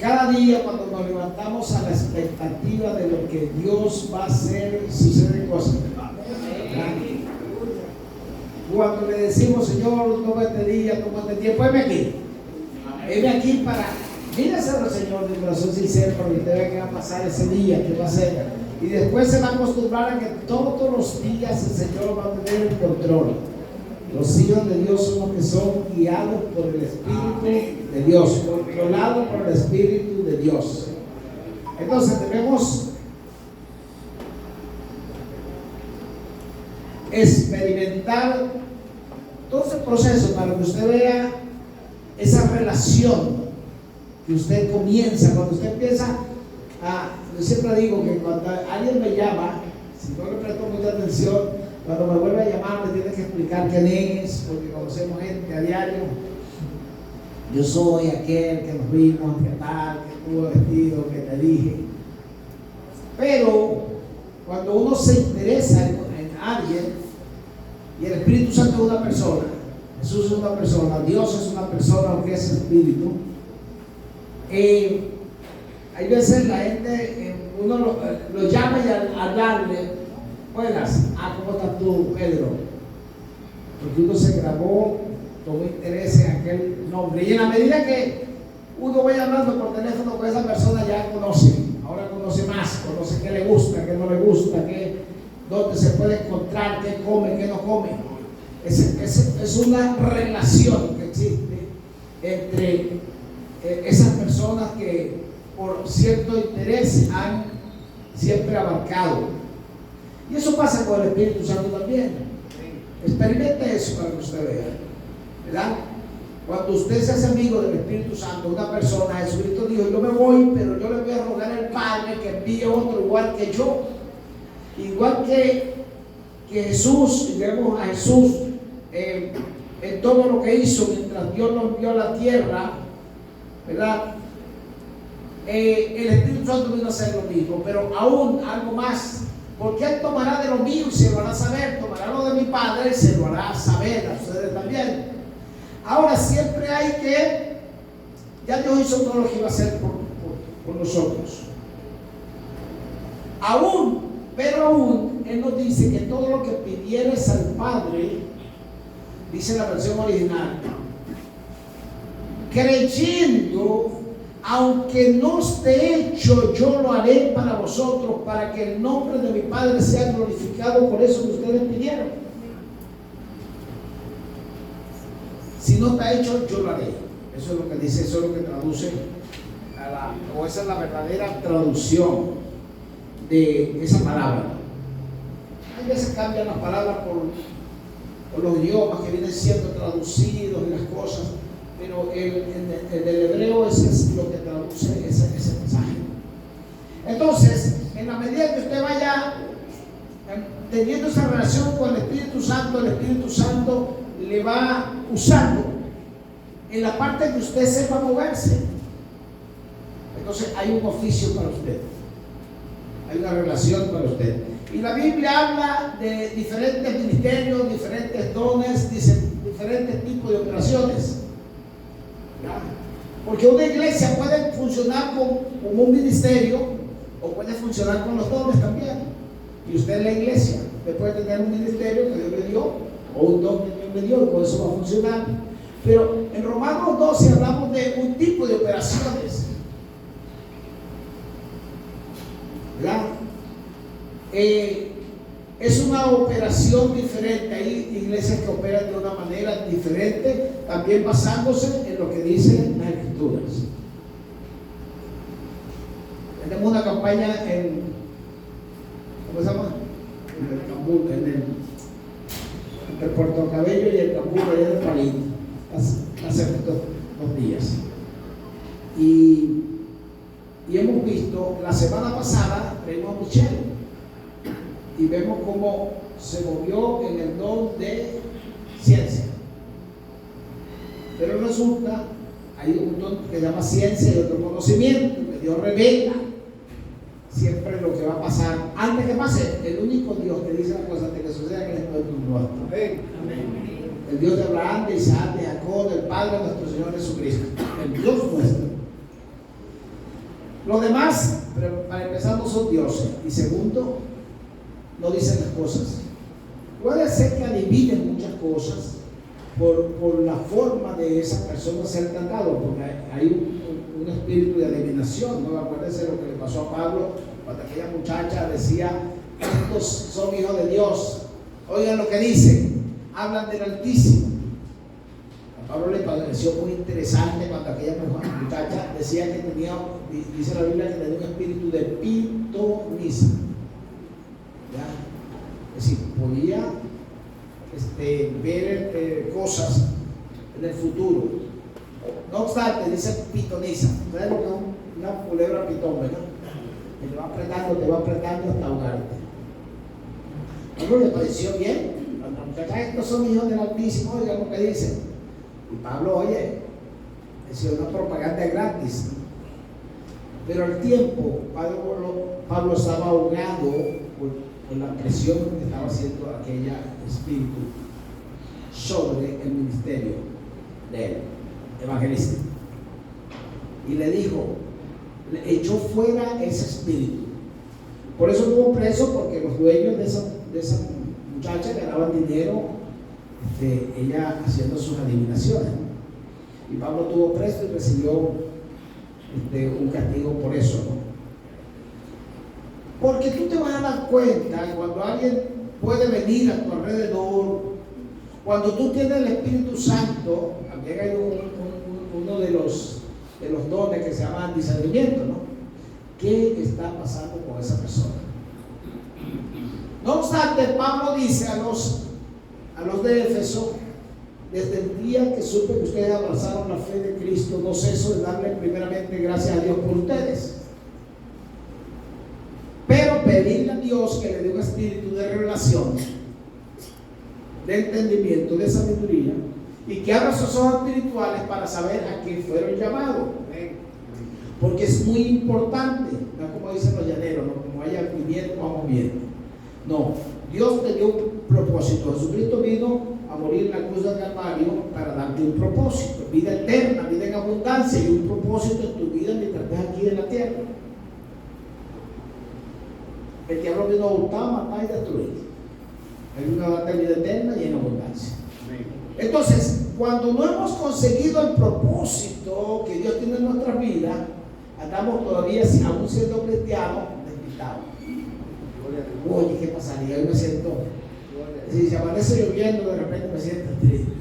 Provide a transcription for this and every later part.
cada día cuando nos levantamos a la expectativa de lo que Dios va a hacer, suceden cosas. Cuando le decimos, Señor, toma este día, toma este tiempo, heme aquí para, dígaselo al Señor de corazón sincero, para que usted vea qué va a pasar ese día, qué va a hacer. Y después se va a acostumbrar a que todos los días el Señor va a tener el control. Los hijos de Dios son los que son guiados por el Espíritu de Dios, controlados por el Espíritu de Dios. Entonces debemos experimentar todo ese proceso para que usted vea esa relación que usted comienza, cuando usted empieza a, yo siempre digo que cuando alguien me llama, si no le presto mucha atención, cuando me vuelve a llamar me tiene que explicar quién es, porque conocemos gente a diario. Yo soy aquel que nos vimos, que tal, que estuvo vestido, que te dije. Pero cuando uno se interesa en alguien, y el Espíritu Santo es una persona, Jesús es una persona, Dios es una persona, aunque es espíritu, hay veces la gente, uno lo llama y al hablarle, buenas, ¿cómo estás tú, Pedro? Porque uno se grabó, tomó interés en aquel nombre, y en la medida que uno vaya hablando por teléfono con esa persona, ya conoce, ahora conoce más, conoce qué le gusta, qué no le gusta, dónde se puede encontrar, qué come, qué no come. Es una relación que existe entre esas personas que por cierto interés han siempre abarcado. Y eso pasa con el Espíritu Santo también. Experimente eso para que usted vea, ¿verdad? Cuando usted se hace amigo del Espíritu Santo, una persona, Jesucristo dijo, yo me voy, pero yo le voy a rogar al Padre que envíe otro igual que yo. Igual que Jesús, y vemos a Jesús en todo lo que hizo mientras Dios lo envió a la tierra, ¿verdad? El Espíritu Santo vino a hacer lo mismo, pero aún algo más, porque Él tomará de lo mío y se lo hará saber, tomará lo de mi Padre y se lo hará saber a ustedes también. Ahora siempre hay que, ya Dios hizo todo lo que iba a hacer por nosotros. Pero aún, Él nos dice que todo lo que pidieres al Padre, dice la versión original, creyendo, aunque no esté hecho, yo lo haré para vosotros, para que el nombre de mi Padre sea glorificado por eso que ustedes pidieron. Si no está hecho, yo lo haré. Eso es lo que dice, eso es lo que traduce, o esa es la verdadera traducción de esa palabra. Hay veces cambian las palabras por los idiomas que vienen siendo traducidos y las cosas, pero el del hebreo ese es lo que traduce ese mensaje. Entonces, en la medida que usted vaya teniendo esa relación con el Espíritu Santo le va usando en la parte que usted sepa moverse. Entonces hay un oficio para usted, hay una relación para usted. Y la Biblia habla de diferentes ministerios, diferentes dones, diferentes tipos de operaciones. ¿Ya? Porque una iglesia puede funcionar como un ministerio o puede funcionar con los dones también. Y usted es la iglesia, usted puede tener un ministerio que Dios le dio o un don que Dios le dio y con eso va a funcionar. Pero en Romanos 12 hablamos de un tipo de operaciones, ¿verdad? Es una operación diferente. Hay iglesias que operan de una manera diferente, también basándose en lo que dicen las Escrituras. Tenemos una campaña ¿cómo se llama? Entre Puerto Cabello y el Cambur, allá de París, hace 2 días. Y hemos visto, la semana pasada traímos a Michelle y vemos cómo se movió en el don de ciencia. Pero resulta, hay un don que se llama ciencia y otro conocimiento, que Dios revela siempre lo que va a pasar antes que pase. El único Dios que dice las cosas antes que suceda, que es el nuestro. Amén. El Dios de Abraham, de Isaac, de Jacob, del Padre de nuestro Señor Jesucristo, el Dios nuestro. Los demás, para empezar, no son dioses. Y segundo, no dicen las cosas. Puede ser que adivinen muchas cosas por la forma de esa persona ser tratado, porque hay un espíritu de adivinación, ¿no? Acuérdense lo que le pasó a Pablo cuando aquella muchacha decía: estos son hijos de Dios, oigan lo que dicen, hablan del Altísimo. A Pablo le pareció muy interesante cuando aquella muchacha decía que tenía, dice la Biblia, que tenía un espíritu de pitonisa. ¿Ya? Es decir, podía ver cosas en el futuro. No obstante, dice pitoniza. ¿Sabes lo que es una culebra pitón, verdad? Que te va apretando hasta ahogarte. A Pablo le pareció bien. Cuando la muchacha, estos son hijos del Altísimo, oigan lo que dicen. Y Pablo, oye, decía una propaganda gratis. Pero al tiempo, Pablo estaba ahogado por la presión que estaba haciendo aquella espíritu sobre el ministerio de él, evangelista. Y le dijo, le echó fuera ese espíritu. Por eso estuvo preso, porque los dueños de esa muchacha ganaban dinero, ella haciendo sus adivinaciones, ¿no? Y Pablo estuvo preso y recibió un castigo por eso, ¿no? Porque tú te vas a dar cuenta cuando alguien puede venir a tu alrededor, cuando tú tienes el Espíritu Santo. También hay uno de los dones que se llama discernimiento, ¿no? ¿Qué está pasando con esa persona? No obstante, Pablo dice a los de Éfeso: desde el día que supe que ustedes abrazaron la fe de Cristo, no ceso de darle primeramente gracias a Dios por ustedes, pero pedirle a Dios que le dé un espíritu de revelación, de entendimiento, de sabiduría, y que abra sus ojos espirituales para saber a quién fueron llamados. Porque es muy importante, no como dicen los llaneros, ¿no? Como haya viviendo, vamos viendo. No, Dios te dio un propósito. Jesucristo vino a morir en la cruz del Calvario para darte un propósito, vida eterna, vida en abundancia, y un propósito en tu vida mientras estés aquí en la tierra. El diablo vino a hurtar, matar y destruir. Él vino a darte vida eterna y en abundancia. Entonces, cuando no hemos conseguido el propósito que Dios tiene en nuestra vida, andamos todavía, aún siendo cristianos, despistados. Oye, ¿qué pasaría? Yo me siento, si se amanece lloviendo, de repente me siento triste.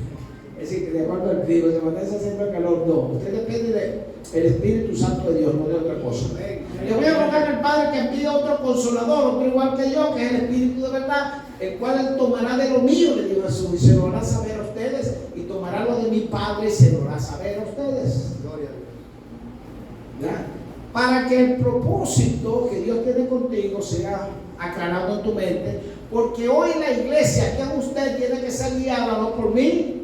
Es decir, que de acuerdo al clima, se amanece haciendo calor, no. Usted depende del Espíritu Santo de Dios, no de otra cosa. Le voy a rogar al Padre que envíe otro consolador, otro igual que yo, que es el Espíritu de verdad, el cual Él tomará de lo mío, le dijo Jesús, y se lo hará saber a ustedes, y tomará lo de mi Padre y se lo hará saber a ustedes. ¿Ya? Para que el propósito que Dios tiene contigo sea aclarado en tu mente, porque hoy la iglesia, que usted tiene que ser guiada no por mí,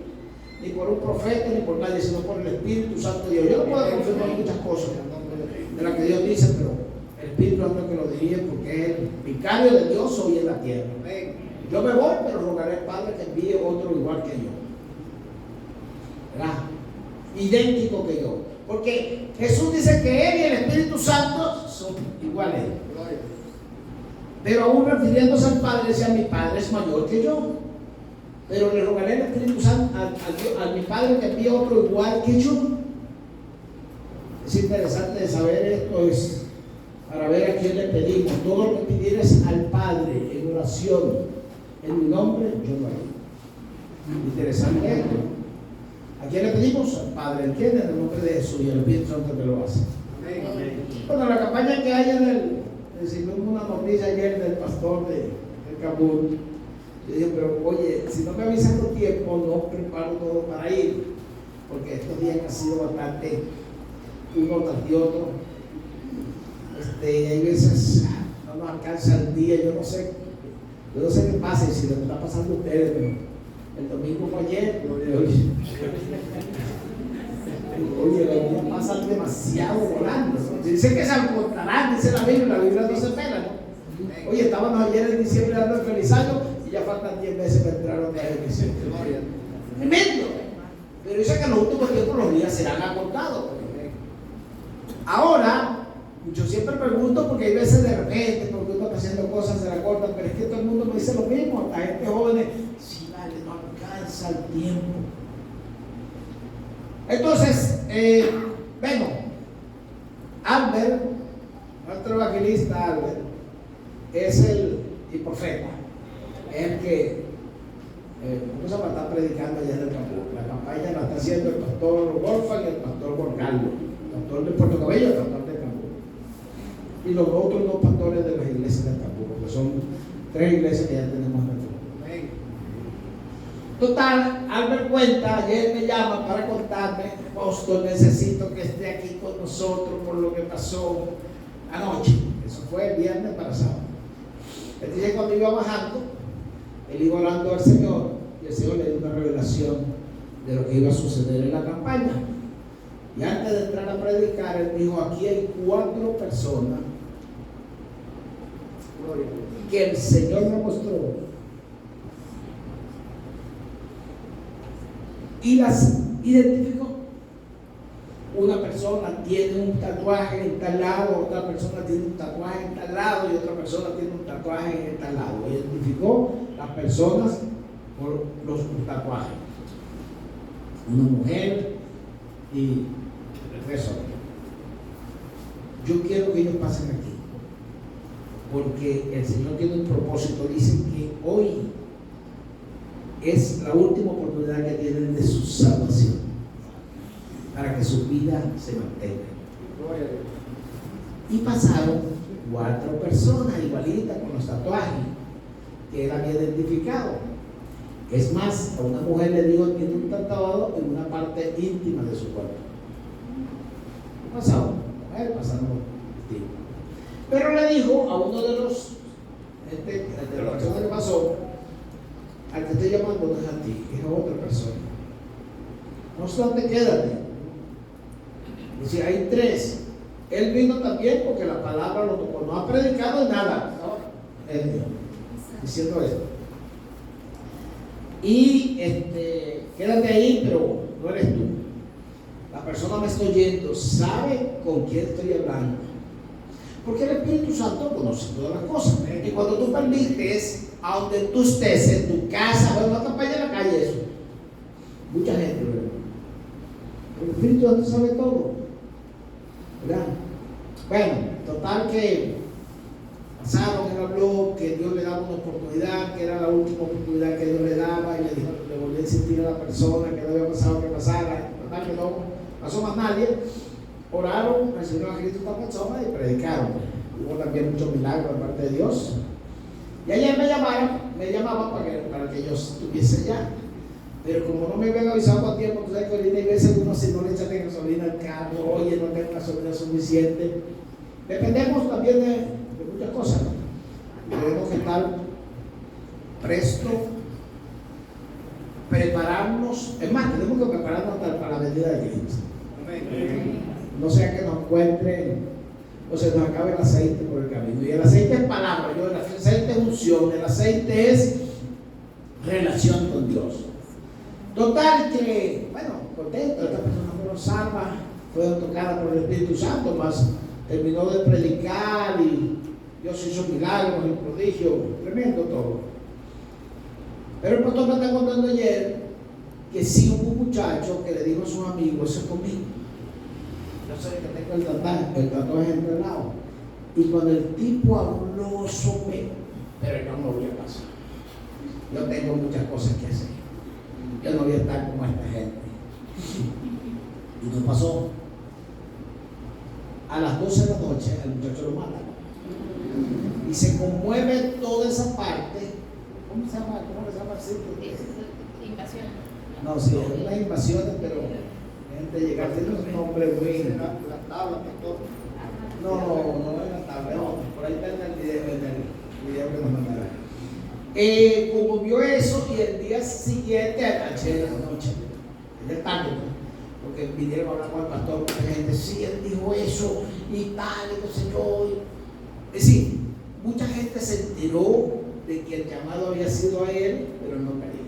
ni por un profeta, ni por nadie, sino por el Espíritu Santo de Dios. Yo no puedo confirmar muchas cosas de las que Dios dice, pero el Espíritu Santo que lo dirige, porque es el vicario de Dios hoy en la tierra. Yo me voy, pero rogaré al Padre que envíe otro igual que yo, ¿verdad? Idéntico que yo, porque Jesús dice que Él y el Espíritu Santo son iguales. Pero aún refiriéndose al Padre, decía: mi Padre es mayor que yo, pero le rogaré al Espíritu Santo, a mi Padre que envíe otro igual que yo. Es interesante de saber esto, es para ver a quién le pedimos. Todo lo que pidieres al Padre en oración en mi nombre, yo lo haré. Interesante esto. ¿A quién le pedimos? Al Padre. ¿Entienden? En el nombre de Jesús, y el Espíritu Santo que lo hace. Bueno, la campaña que hay recibimos una noticia ayer del pastor de Kabul. Yo dije: pero oye, si no me avisan con tiempo, no preparo todo para ir, porque estos días han sido bastante uno tras de otro. Hay veces no nos alcanza el día. Yo no sé qué pasa, y si lo está pasando a ustedes, pero el domingo fue ayer. Oye, los días pasan demasiado volando. Dicen que se encontrarán, dice la Biblia no se pela, ¿no? Oye, estábamos ayer en diciembre dando el feliz año y ya faltan 10 meses para entrar otra vez en diciembre. Tremendo. Pero dice que en los últimos tiempos los días serán acortados. Ahora, Yo siempre pregunto porque hay veces de repente, porque uno está haciendo cosas, se la cortan, pero es que todo el mundo me dice lo mismo, hasta gente joven, sí, vale, no alcanza el tiempo. Entonces, bueno, Albert, nuestro evangelista Albert, es el profeta, es el que vamos a estar predicando allá en el campo. La campaña la está haciendo el pastor Wolfgang y el pastor Juan Carlos, el pastor de Puerto Cabello y el pastor de Campo. Y los otros dos pastores de las iglesias del campo, porque son 3 iglesias que ya tenemos en el campo. Total, Albert cuenta, ayer me llama para contarme, apóstol, necesito que esté aquí con nosotros por lo que pasó anoche. Eso fue el viernes para sábado. Entonces cuando iba bajando, él iba orando al Señor y el Señor le dio una revelación de lo que iba a suceder en la campaña. Y antes de entrar a predicar, él dijo, aquí hay 4 personas que el Señor me mostró y las identificó. Una persona tiene un tatuaje en tal lado, otra persona tiene un tatuaje en tal lado y otra persona tiene un tatuaje en tal lado. Identificó las personas por los tatuajes. Una mujer y 3 hombres. Yo quiero que ellos pasen aquí, porque el Señor tiene un propósito. Dice que hoy es la última oportunidad que tienen de su salvación, para que su vida se mantenga. Y pasaron 4 personas igualitas con los tatuajes que él había identificado. Es más, a una mujer le dijo que tiene un tatuado en una parte íntima de su cuerpo. Pasaron, pasaron tiempo. Pero le dijo a uno de los de la persona que pasó, al que estoy llamando no es a ti, es a otra persona. No obstante, quédate. Dice, hay 3. Él vino también porque la palabra lo tocó. No ha predicado nada. No, él vino diciendo esto. Y quédate ahí, pero no eres tú. La persona me está oyendo, sabe con quién estoy hablando. Porque el Espíritu Santo conoce todas las cosas. Y cuando tú permites, a donde tú estés, en tu casa, bueno, no campaña en la calle, eso. Mucha gente, ¿verdad? El Espíritu Santo sabe todo, ¿verdad? Bueno, total que pasaron, él habló que Dios le daba una oportunidad, que era la última oportunidad que Dios le daba, y le dijo, le volvió a insistir a la persona que no había pasado que pasara, ¿verdad? Que no pasó más nadie. Oraron, recibieron a Cristo esta persona y predicaron. Hubo también muchos milagros de parte de Dios. Y ayer me llamaban para que yo estuviese allá. Pero como no me habían avisado con tiempo, tú sabes que ahorita hay veces uno si no le echa gasolina al carro, oye, no tengo gasolina suficiente. Dependemos también de muchas cosas, ¿no? Tenemos que estar presto, prepararnos. Es más, tenemos que prepararnos para la venida de Cristo. No sea que nos encuentren, o se nos acabe el aceite por el camino. Y el aceite es palabra, el aceite es unción, el aceite es relación con Dios. Total que, bueno, contento, estas personas fueron salvas, fueron tocadas por el Espíritu Santo, más terminó de predicar y Dios hizo milagros y prodigios, tremendo todo. Pero el pastor me está contando ayer que sí hubo un muchacho que le dijo a sus amigos, eso es conmigo. Yo sé que tengo el tatuaje entrenado. Y cuando el tipo habló, supe, pero yo no voy a pasar. Yo tengo muchas cosas que hacer. Yo no voy a estar como esta gente. Y no pasó. A las 12 de la noche, el muchacho lo mata. Y se conmueve toda esa parte. ¿Cómo se llama? ¿Cómo se llama el sitio? Invasión. No, sí, es unas invasiones, pero gente llega, tiene un nombre muy. La tabla, pastor. No es la tabla, no, por ahí está el video que nos mandaron. Como vio eso, y el día siguiente, a las 8 de la noche, es de tarde, ¿no? Porque vinieron a hablar con el pastor, porque la gente, sí, él dijo eso, y tal, y no sé yo. Es decir, mucha gente se enteró de que el llamado había sido a él, pero no cayó.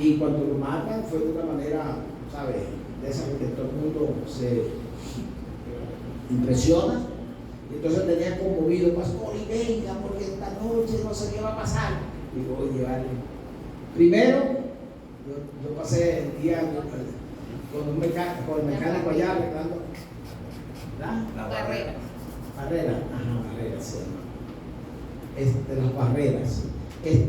Y cuando lo matan fue de una manera, ¿sabes? De esa que todo el mundo se Impresiona. Y entonces tenía conmovido, pastor, y venga, porque esta noche no sé qué va a pasar. Digo, oye, vale. Primero, yo pasé el día con el mecánico allá arreglando la barrera. Barreras, sí. Las barreras. El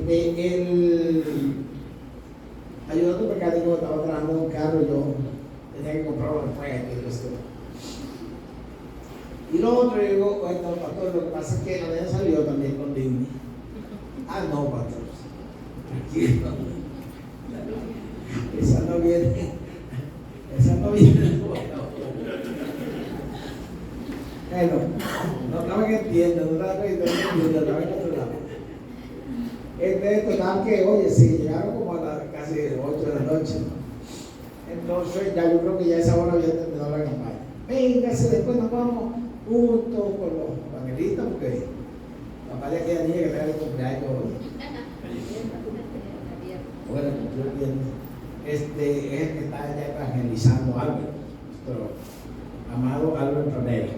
ayudante mecánico estaba trabajando en un carro y yo tenía que comprarlo después. Y lo otro, yo digo, bueno, pastor, lo que pasa es que la niña salió también con Disney. Ah, no, pastor, tranquilo. Esa no viene. Bueno, no estaban entiendiendo, no estaban entendiendo, estaban en otro lado. Total que, oye, sí, llegaron como a casi 8 de la noche, ¿no? Entonces, ya yo creo que ya a esa hora había terminado la campaña. Véngase, después nos vamos juntos con los evangelistas, porque papá de aquella niña que trae el cumpleaños hoy. Bueno, cumplió el viernes. Es el que está ya evangelizando a Albert, nuestro amado Albert Pranera.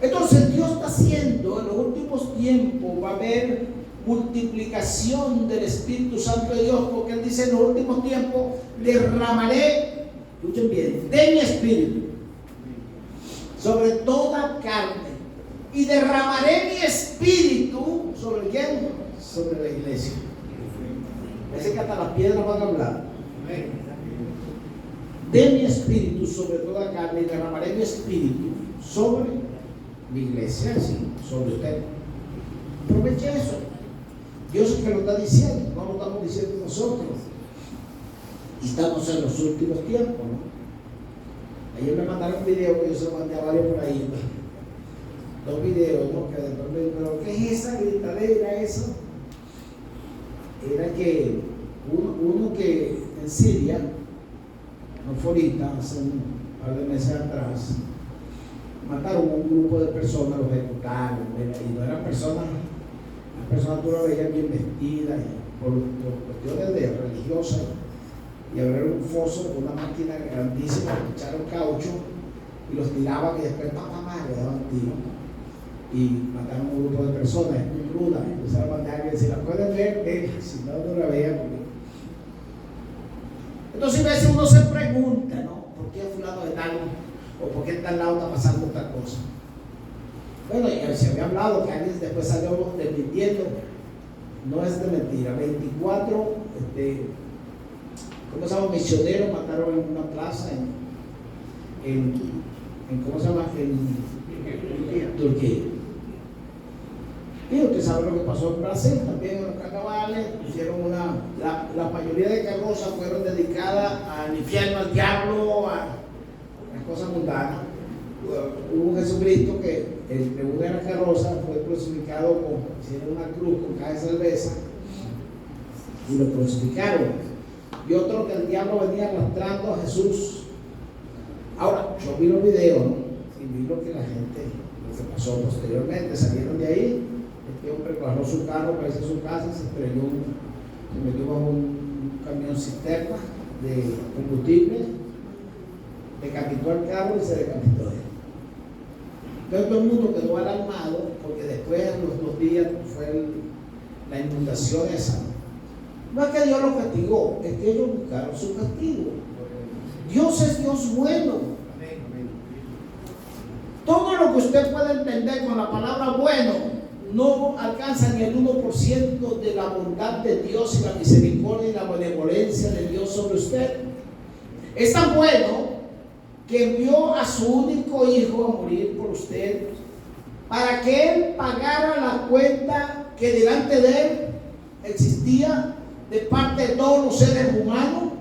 Entonces Dios está haciendo en los últimos tiempos, va a haber multiplicación del Espíritu Santo de Dios, porque Él dice en los últimos tiempos derramaré, escuchen bien, de mi Espíritu sobre toda carne, y derramaré mi Espíritu sobre quién, sobre la iglesia. Parece que hasta las piedras van a hablar. De mi Espíritu sobre toda carne, y derramaré mi Espíritu sobre mi iglesia, sí, sobre usted. Aproveche eso. Dios es que lo está diciendo, no lo estamos diciendo nosotros. Y estamos en los últimos tiempos, ¿no? Ayer me mandaron un video que yo se lo mandé a varios por ahí, ¿no? 2 videos, ¿no? Que después me dijeron, pero ¿qué es esa gritadera, eso? Era que uno que en Siria, no fue ahorita, hace un par de meses atrás, mataron a un grupo de personas, los ejecutaron, y no eran personas, las personas tú las veías bien vestidas, por cuestiones religiosas, y abrieron un foso con una máquina grandísima, echaron caucho y los tiraban y después le daban tiro y mataron a un grupo de personas, es muy ruda, empezaron a mandar que si la pueden ver, si no la vean. Entonces a veces uno se pregunta, ¿no? ¿Por qué fulano de tal o por qué en tal lado está pasando esta cosa? Bueno, y se había hablado que alguien después salió desmintiendo, no es de mentira. 24 ¿cómo se llama? Misioneros mataron en una plaza ¿cómo se llama? En Turquía. Y usted sabe lo que pasó en Brasil, también en los carnavales, hicieron la mayoría de carrozas fueron dedicadas al infierno, al diablo, a las cosas mundanas. Hubo un Jesucristo que en una de las carrozas fue crucificado hicieron una cruz con caja de cerveza y lo crucificaron. Y otro que el diablo venía arrastrando a Jesús. Ahora, yo vi los videos, ¿no? Y vi lo que la gente, lo que pasó posteriormente, salieron de ahí. Este hombre bajó su carro para irse a su casa, se estrelló, se metió bajo un camión cisterna de combustible, decapitó el carro y se decapitó él. Entonces todo el mundo quedó alarmado porque después de los 2 días fue la inundación esa. No es que Dios los castigó, es que ellos buscaron su castigo. Dios es Dios bueno. Todo lo que usted puede entender con la palabra bueno no alcanza ni el 1% de la bondad de Dios y la misericordia y la benevolencia de Dios sobre usted. Es tan bueno que envió a su único hijo a morir por usted para que él pagara la cuenta que delante de él existía de parte de todos los seres humanos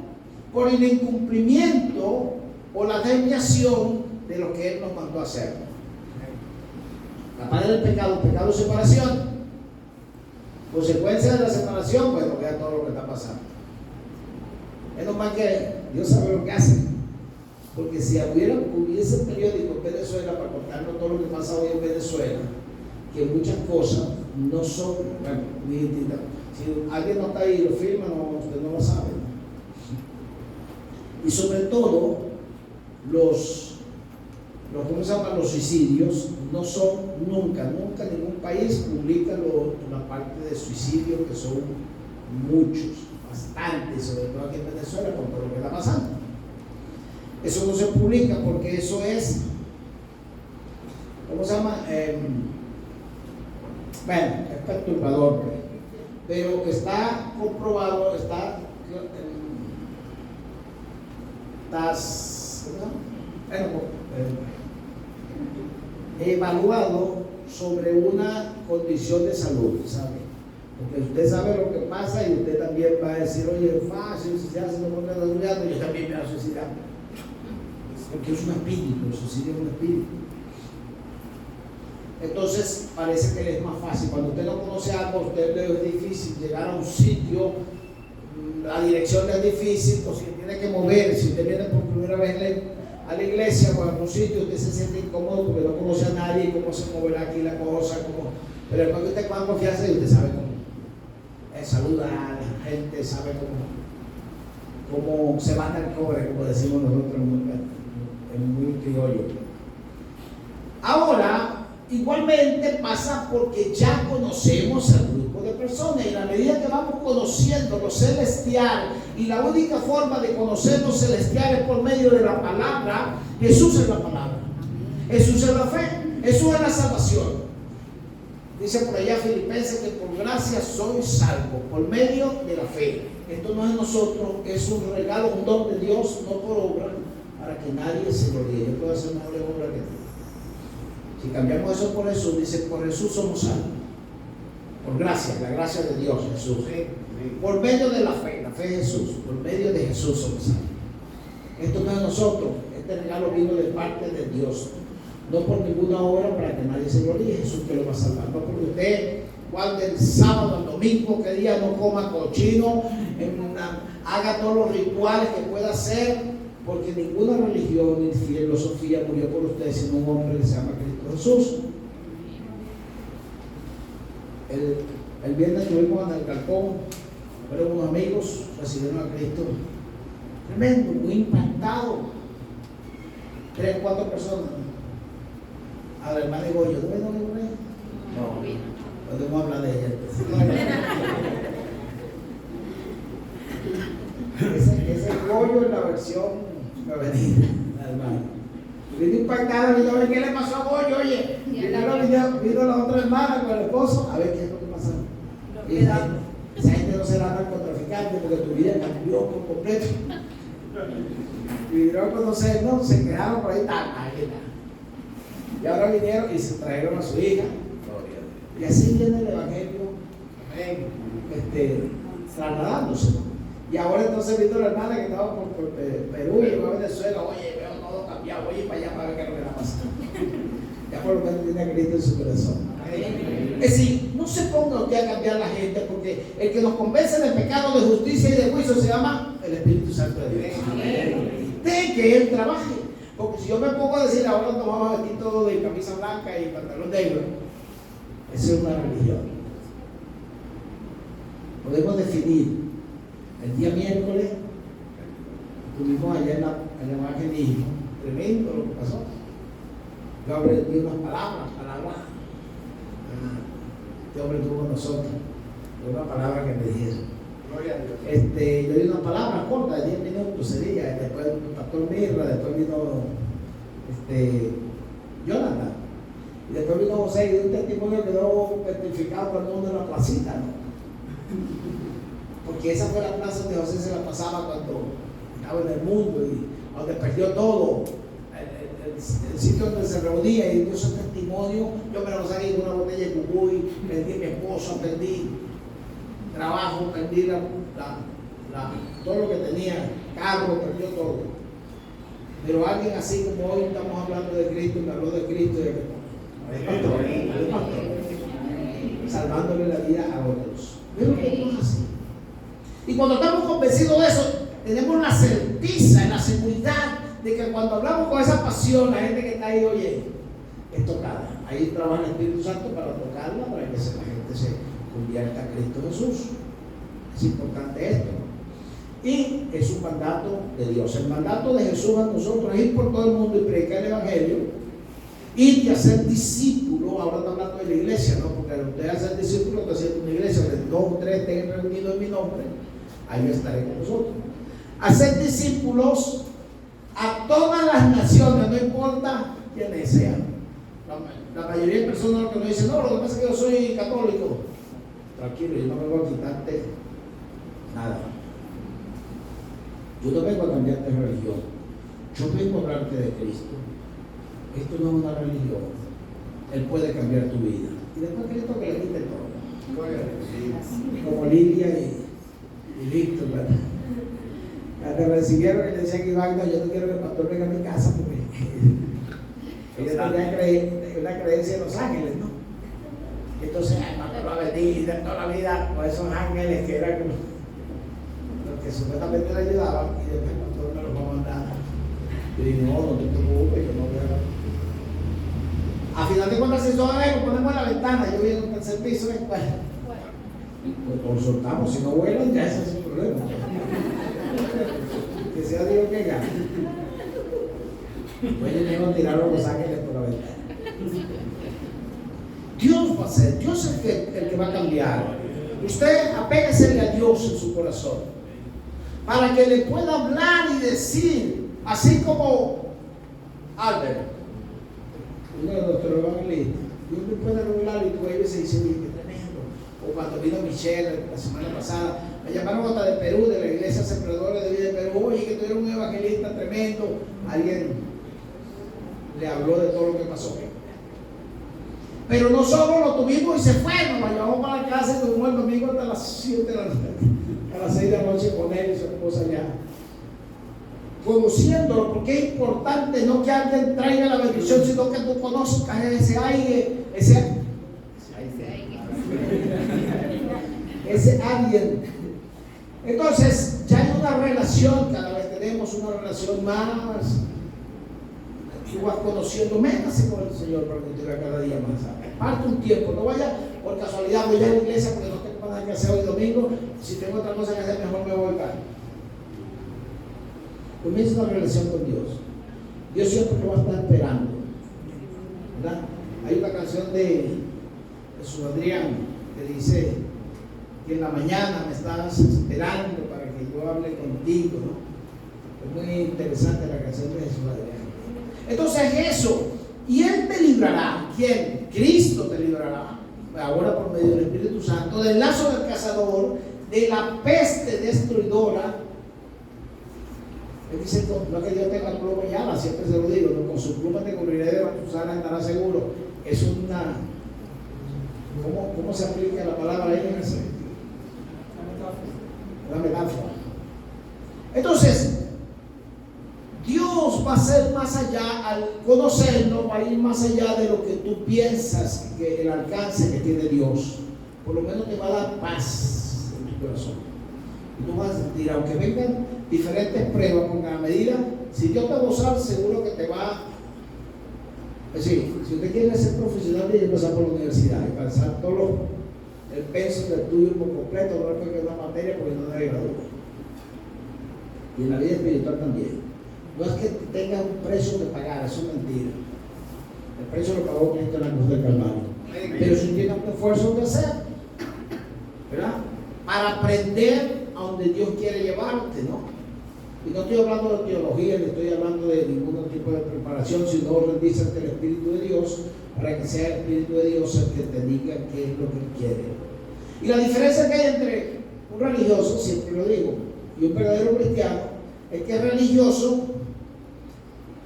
por el incumplimiento o la desviación de lo que él nos mandó a hacer. La paga del pecado, pecado de separación. Consecuencia de la separación, pues vea todo lo que está pasando. Menos mal que Dios sabe lo que hace. Porque si hubiese periódico en Venezuela para contarnos todo lo que pasa hoy en Venezuela, que muchas cosas no son, bueno, muy distintas. Si alguien no está ahí y lo firma, usted no lo sabe. Y sobre todo, los ¿cómo se llaman? Los suicidios no son nunca ningún país publica la parte de suicidio, que son muchos, bastantes, sobre todo aquí en Venezuela, con todo lo que está pasando. Eso no se publica porque eso es, ¿cómo se llama? Bueno, es perturbador, pero está comprobado, está evaluado sobre una condición de salud, ¿sabe? Porque usted sabe lo que pasa y usted también va a decir, oye, es fácil suicidarse, no me está suicidando, yo también me voy a suicidar. Porque es un espíritu, el suicidio es un espíritu. Entonces parece que le es más fácil. Cuando usted no conoce algo, a usted le es difícil llegar a un sitio, la dirección le es difícil, o si tiene que mover, si usted viene por primera vez a la iglesia o a algún sitio, usted se siente incómodo porque no conoce a nadie, cómo se moverá aquí la cosa, pero cuando usted coge confianza y usted sabe cómo saludar a la gente, sabe cómo se manda el cobre, como decimos nosotros en muy criollo. Ahora, igualmente pasa porque ya conocemos al grupo de personas, y a la medida que vamos conociendo lo celestial, y la única forma de conocer lo celestial es por medio de la palabra. Jesús es la palabra, Jesús es la fe, Jesús es la salvación. Dice por allá Filipenses que por gracia sois salvos por medio de la fe. Esto no es de nosotros, es un regalo, un don de Dios, no por obra, para que nadie se gloríe. Yo puedo hacer mejor obra que tú. Si cambiamos eso por Jesús, dice por Jesús somos salvos. Por gracia, la gracia de Dios, Jesús. Por medio de la fe es Jesús, por medio de Jesús somos salvos. Esto no es de nosotros, este regalo vino de parte de Dios. No por ninguna obra para que nadie se gloríe, Jesús que lo va a salvar. No porque usted guarde el sábado, el domingo, que día no coma cochino, haga todos los rituales que pueda hacer, porque ninguna religión ni filosofía murió por usted, sino un hombre que se llama Cristo Jesús. El viernes estuvimos en el Galpón, fueron unos amigos, recibieron a Cristo. Tremendo, muy impactado. 3 o 4 personas. A la hermana de Goyo, ¿tú ves dónde es? No podemos hablar de ella. Ese Goyo es la versión femenina, hermano. Vino impactada, vino a ver qué le pasó a Goyo, oye. Vino la otra hermana con el esposo, a ver qué es lo que pasó. Esa gente no será narcotraficante porque tu vida cambió por completo. Y vinieron a conocernos, se quedaron por ahí, y ahora vinieron y se trajeron a su hija. Y así viene el evangelio trasladándose. Y ahora entonces vino la hermana que estaba por Perú y llegó a Venezuela. Oye, veo todo cambiado, oye para allá para ver qué es lo que está pasando. Ya por lo menos tiene a Cristo en su corazón. Es decir, no se ponga usted a cambiar a la gente, porque el que nos convence del pecado, de justicia y de juicio se llama el Espíritu Santo de Dios. De que Él trabaje. Porque si yo me pongo a decir ahora nos vamos a vestir todo de camisa blanca y pantalón negro, esa es una religión. Podemos definir. El día miércoles estuvimos allá en el evangelismo, tremendo lo que pasó. Yo aprendí unas palabras. Este hombre estuvo con nosotros, una palabra que me dijeron. Yo di una palabra corta de 10 minutos sería, después el pastor Mirra, después vino Jonathan, y después vino José y dio un testimonio que quedó petrificado por el mundo en la placita, ¿no? Porque esa fue la plaza donde José se la pasaba cuando estaba en el mundo y donde perdió todo, el sitio donde se reunía y dio ese testimonio. Yo me lo saqué con una botella de cucuy, perdí mi esposo, perdí trabajo, perdí todo lo que tenía, carro, perdió todo. Pero alguien así como hoy estamos hablando de Cristo, me habló de Cristo y de pastor, salvándole la vida a otros. Pero que no es así. Y cuando estamos convencidos de eso, tenemos la certeza y la seguridad de que cuando hablamos con esa pasión, la gente que está ahí, oye, es tocada. Ahí trabaja el Espíritu Santo para tocarla, para que la gente se convierta a Cristo Jesús. Es importante esto. Y es un mandato de Dios. El mandato de Jesús a nosotros es ir por todo el mundo y predicar el Evangelio Ir y hacer discípulos. Ahora está hablando de la iglesia, ¿no? Porque usted hace discípulos, está haciendo una iglesia, donde 2 o 3 estén reunidos en mi nombre, ahí yo estaré con vosotros. Hacer discípulos a todas las naciones, no importa quiénes sean. La mayoría de personas lo que nos dicen, no, lo que pasa es que yo soy católico. Tranquilo, yo no me voy a quitarte nada. Yo no vengo a cambiarte de religión. Yo vengo a hablarte de Cristo. Esto no es una religión. Él puede cambiar tu vida. Y después Cristo que le quite todo. Como Lidia y Víctor, ¿verdad? Cuando recibieron y le decían que Iván, no, yo no quiero que el pastor venga a mi casa porque ella tenía una creencia en los ángeles, ¿no? Entonces, el pastor va a venir de toda la vida con esos ángeles que eran los que supuestamente le ayudaban, y después el pastor me los va a mandar. Yo digo, no te preocupes, yo no voy a. A final de cuentas, si son lo ponemos en la ventana, yo viendo en el servicio después. Pues lo soltamos, si no vuelan, ya ese es el problema. Que sea Dios que gane. Pues yo tengo que tirar a los ángeles por la ventana. Dios va a ser, Dios es el que va a cambiar. Usted apéguese a Dios en su corazón, para que le pueda hablar y decir, así como Albert, uno de nuestros evangelistas, Dios me puede revelar y tú ahí se dice, oye, qué tremendo. O cuando vino Michelle la semana pasada, me llamaron hasta de Perú, de la iglesia Sembradores de Vida de Perú, oye, que tú eres un evangelista tremendo. Alguien le habló de todo lo que pasó. Pero nosotros lo tuvimos y se fue, nos llevamos para la casa y tuvimos el domingo hasta las 7 de la noche, a las 6 de la noche con él y su esposa allá, conociéndolo, porque es importante no que alguien traiga la bendición, sino que tú conozcas ese aire, ese alguien. Entonces ya hay una relación, cada vez tenemos una relación más. Tú vas conociendo, métase con el Señor para que te vea cada día más. Parte un tiempo, no vaya por casualidad, voy a la iglesia porque no tengo nada que hacer hoy domingo. Si tengo otra cosa que hacer, mejor me voy acá. Comienza una relación con Dios. Dios siempre lo va a estar esperando, ¿verdad? Hay una canción de su Adrián que dice que en la mañana me estás esperando para que yo hable contigo, ¿no? Es muy interesante la canción de Jesús Adrián. Entonces eso, y Él te librará. ¿Quién? Cristo te librará, ahora por medio del Espíritu Santo, del lazo del cazador, de la peste destruidora. Él dice, no que Dios tenga pluma y ala, siempre se lo digo, ¿no? Con su pluma te cubriré de tus alas, estará seguro. Es una, ¿cómo se aplica la palabra ahí en ese? La metáfora. Entonces, Dios va a ser más allá, al conocernos, va a ir más allá de lo que tú piensas, que el alcance que tiene Dios. Por lo menos te va a dar paz en tu corazón. Y tú vas a sentir, aunque vengan diferentes pruebas con la medida, si Dios te va a gozar, seguro que te va. Es decir, si usted quiere ser profesional, tiene que pasar por la universidad y pasar todo el peso del estudio por completo, no es porque es una materia, porque no debe graduar. Y en la vida espiritual también. No es que tengas un precio que pagar, eso es mentira. El precio lo pagó Cristo en la cruz del Calvario. Pero si tienes un esfuerzo que hacer, ¿verdad? Para aprender a donde Dios quiere llevarte, ¿no? Y no estoy hablando de teología, ni estoy hablando de ningún tipo de preparación, sino rendirse ante el Espíritu de Dios, para que sea el Espíritu de Dios el que te diga qué es lo que quiere. Y la diferencia que hay entre un religioso, siempre lo digo, y un verdadero cristiano, es que el religioso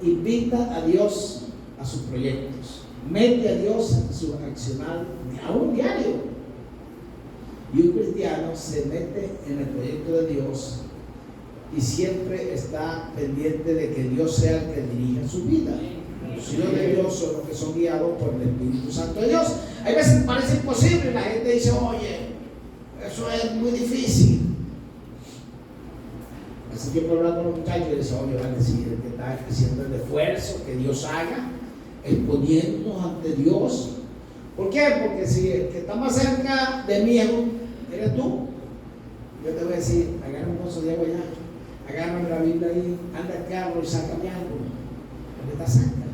invita a Dios a sus proyectos, mete a Dios a su accionar a un diario. Y un cristiano se mete en el proyecto de Dios y siempre está pendiente de que Dios sea el que dirija su vida. Los hijos de Dios son los que son guiados por el Espíritu Santo de Dios. Hay veces parece imposible, la gente dice, oye, eso es muy difícil. Hace tiempo hablando con los muchachos y les dice, oye, van a decir que está haciendo el esfuerzo que Dios haga, exponiéndonos ante Dios. ¿Por qué? Porque si el que está más cerca de mí eres tú, yo te voy a decir, agarra un vaso de agua allá, agárrame la Biblia ahí, anda al carro y sácame algo, porque está cerca.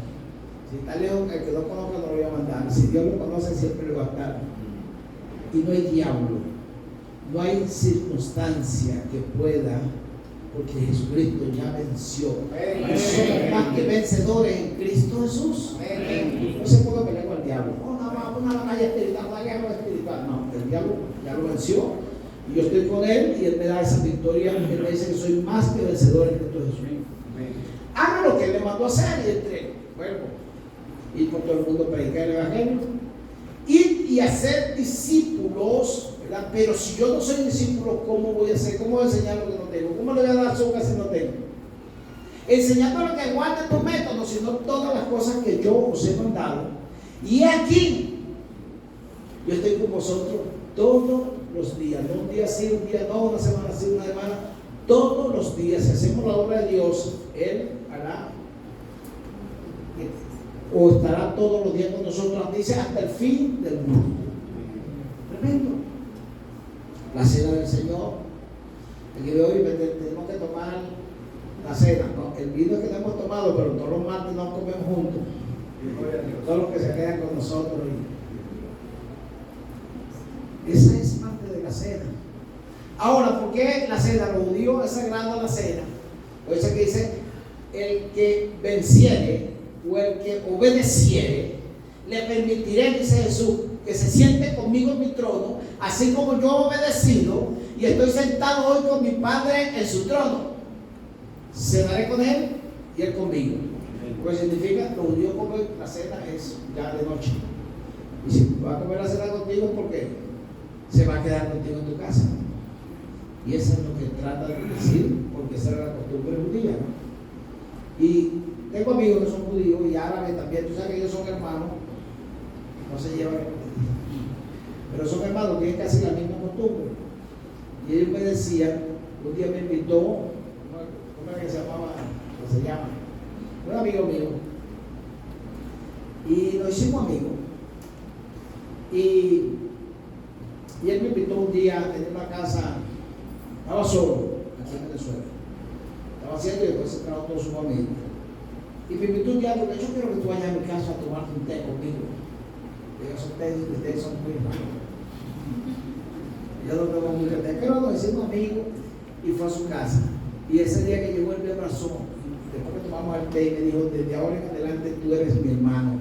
Si está lejos, el que no conozca no lo voy a mandar. Si Dios lo conoce, siempre lo va a estar. Y no hay diablo, no hay circunstancia que pueda, porque Jesucristo ya venció. Y somos más que vencedores en Cristo Jesús. No se puede pelear con el diablo. Una batalla espiritual, una guerra espiritual. No, el diablo ya lo venció. Y yo estoy con él y él me da esa victoria. Él me dice que soy más que vencedor en Cristo Jesús. Haga lo que él le mandó a hacer y entre. Bueno, ir por todo el mundo, predicar el evangelio. Ir y hacer discípulos, ¿verdad? Pero si yo no soy discípulo, ¿cómo voy a hacer? ¿Cómo voy a enseñar lo que no tengo? ¿Cómo le voy a dar azúcar si no tengo? Enseñándole que guarde tus métodos, sino todas las cosas que yo os he mandado. Y aquí, yo estoy con vosotros todos los días, no un día sí, un día no, una semana sí, una semana, todos los días. Si hacemos la obra de Dios, Él hará o estará todos los días con nosotros, dice, hasta el fin del mundo. Tremendo. La cena del Señor. El día de hoy tenemos que tomar la cena, ¿no? El vino que no hemos tomado, pero todos los martes nos comemos juntos. Todos los que se quedan con nosotros. Esa es parte de la cena. Ahora, ¿por qué la cena? Los judíos es sagrada la cena. Por eso que dice, el que venciere o el que obedeciere, le permitiré, dice Jesús, que se siente conmigo en mi trono, así como yo he obedecido y estoy sentado hoy con mi Padre en su trono. Cenaré con él y él conmigo. Pues significa, los judíos comen la cena es ya de noche. Y si va a comer la cena contigo, ¿por qué? Se va a quedar contigo en tu casa. Y eso es lo que trata de decir, porque esa era la costumbre judía, ¿no? Y tengo amigos que son judíos y árabes también. Tú sabes que ellos son hermanos, no se llevan, pero son hermanos, tienen casi la misma costumbre. Y ellos me decían, un día me invitó, ¿cómo que se llamaba? ¿Cómo se llama? Un amigo mío. Y nos hicimos amigos. Y él me invitó un día a tener una casa, estaba solo, aquí en Venezuela. Estaba haciendo y después se trajo toda su familia. Y me invitó un día porque yo quiero que tú vayas a mi casa a tomarte un té conmigo. Y esos tés son muy raros. Yo no tomo mucho té, pero nos hicimos amigos y fue a su casa. Y ese día que llegó él me abrazó. Después que tomamos el té y me dijo, desde ahora en adelante tú eres mi hermano.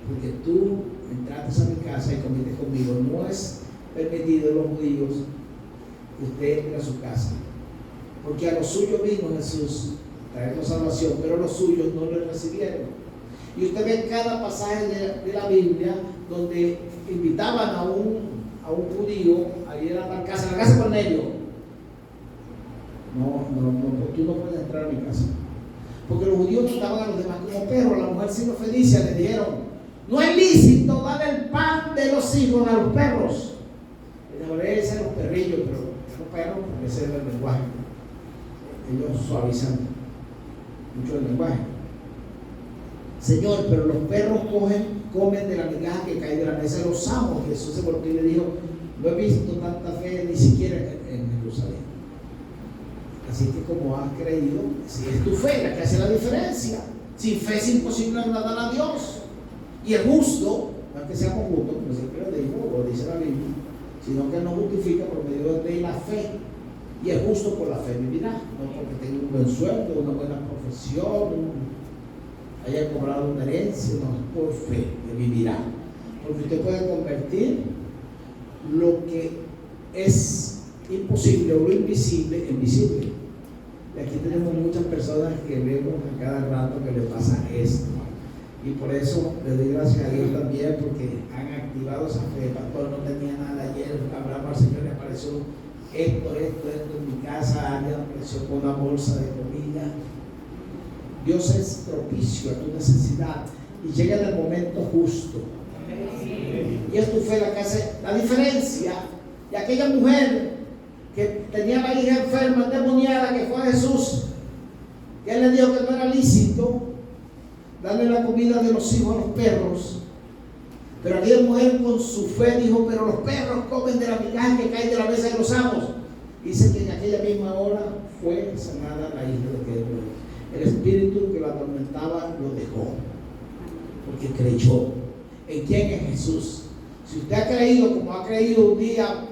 Porque tú entraste a mi casa y comiste conmigo. No es permitido a los judíos que usted entre a su casa. Porque a los suyos vino Jesús traernos salvación, pero los suyos no lo recibieron. Y usted ve cada pasaje de la Biblia donde invitaban a un judío a ir a la casa de Cornelio. No, tú no puedes entrar a mi casa. Porque los judíos trataban a los demás como perros. La mujer sirofenicia le dijeron, no es lícito dar el pan de los hijos a los perros. En hebreo dicen los perrillos, pero los perros, ese es el lenguaje. Ellos suavizan mucho el lenguaje. Señor, pero los perros comen de la migaja que cae de la mesa de los amos. Jesús se volvió y le dijo, no he visto tanta fe ni siquiera en Jerusalén. Así que como has creído, si es tu fe la que hace la diferencia. Sin fe es imposible agradar a Dios. Y el justo, no es que seamos justos, como siempre lo digo, o dice la Biblia, sino que nos justifica por medio de la fe. Y el justo por la fe vivirá, no porque tenga un buen sueldo, una buena profesión, haya cobrado una herencia, no, por fe que vivirá. Porque usted puede convertir lo que es imposible o lo invisible en visible. Y aquí tenemos muchas personas que vemos a cada rato que le pasa esto. Y por eso le doy gracias a Dios también, porque han activado esa fe. El pastor no tenía nada ayer, hablamos al Señor, le apareció esto en mi casa, alguien apareció con una bolsa de comida. Dios es propicio a tu necesidad y llega en el momento justo. Y es tu fe la que hace la diferencia. Y aquella mujer que tenía la hija enferma, endemoniada, que fue a Jesús, que él le dijo que no era lícito darle la comida de los hijos a los perros. Pero aquella mujer con su fe dijo, pero los perros comen de la migaja que cae de la mesa de los amos. Dice que en aquella misma hora fue sanada la hija de aquel. El espíritu que la atormentaba lo dejó. porque creyó. ¿En quién? En Jesús. Si usted ha creído, como ha creído un día,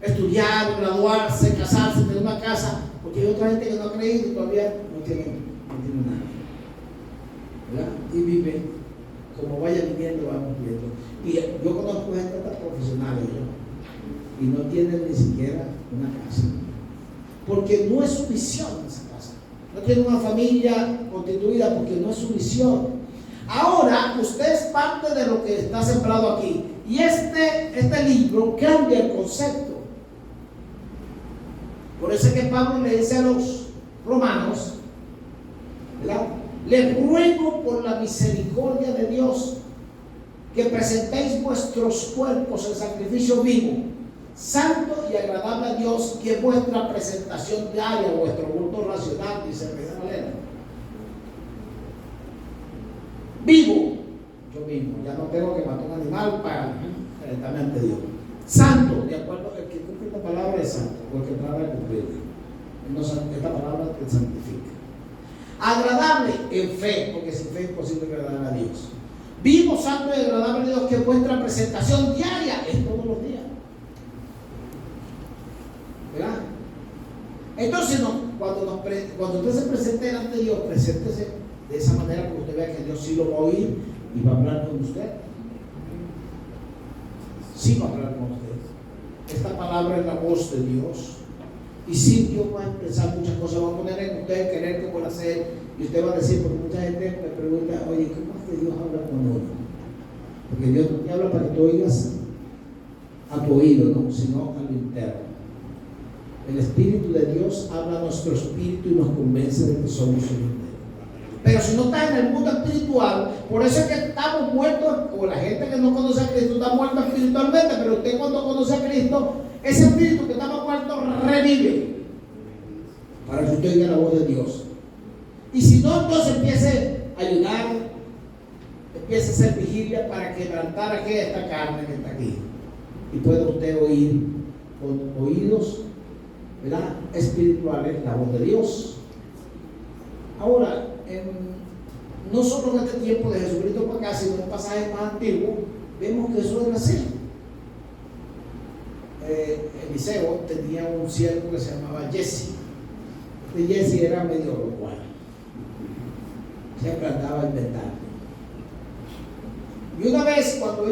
estudiar, graduarse, casarse, tener una casa, porque hay otra gente que no ha creído y todavía no tiene nada, ¿verdad? Y vive como vaya viviendo, vamos viendo. Y yo conozco gente tan profesional y no tienen ni siquiera una casa, porque no es su visión esa casa. No tiene una familia constituida porque no es su visión. Ahora usted es parte de lo que está sembrado aquí, y este libro cambia el concepto. Por eso es que Pablo le dice a los romanos, ¿verdad? Les ruego por la misericordia de Dios que presentéis vuestros cuerpos en sacrificio vivo, santo y agradable a Dios, que es vuestra presentación diaria, vuestro culto racional, dice el Rey Valera. Vivo, yo mismo, ya no tengo que matar un animal para presentarme ante Dios. Santo, de acuerdo, el que cumple esta palabra es santo, porque trata de cumplirla. Esta palabra te santifica. Agradable en fe, porque sin fe es imposible agradar a Dios. Vivo, santo y agradable a Dios, que vuestra presentación diaria es todos los días. ¿Verdad? Entonces, cuando usted se presente delante de Dios, preséntese de esa manera que usted vea que Dios sí lo va a oír y va a hablar con usted. Sí va a hablar con usted. Esta palabra es la voz de Dios. Y sí, Dios va a expresar muchas cosas, va a poner en usted querer que pueda hacer. Y usted va a decir, porque mucha gente me pregunta, oye, ¿cómo es que Dios habla con uno? Porque Dios no te habla para que tú oigas a tu oído, ¿no? Sino a lo interno. El Espíritu de Dios habla a nuestro espíritu y nos convence de que somos su interno. Pero si no estás en el mundo espiritual, por eso es que estamos muertos, o la gente que no conoce a Cristo está muerta espiritualmente, pero usted cuando conoce a Cristo, ese espíritu que estaba muerto revive para que usted oiga la voz de Dios. Y si no, entonces empiece a ayudar, empiece a hacer vigilia para quebrantar esta carne que está aquí, y pueda usted oír con oídos, ¿verdad?, espirituales la voz de Dios. Ahora, no solo en este tiempo de Jesucristo para acá, sino en un pasaje más antiguo, vemos que eso era así. Eliseo tenía un siervo que se llamaba Jesse. Este Jesse era medio loco, siempre andaba inventando. Y una vez, cuando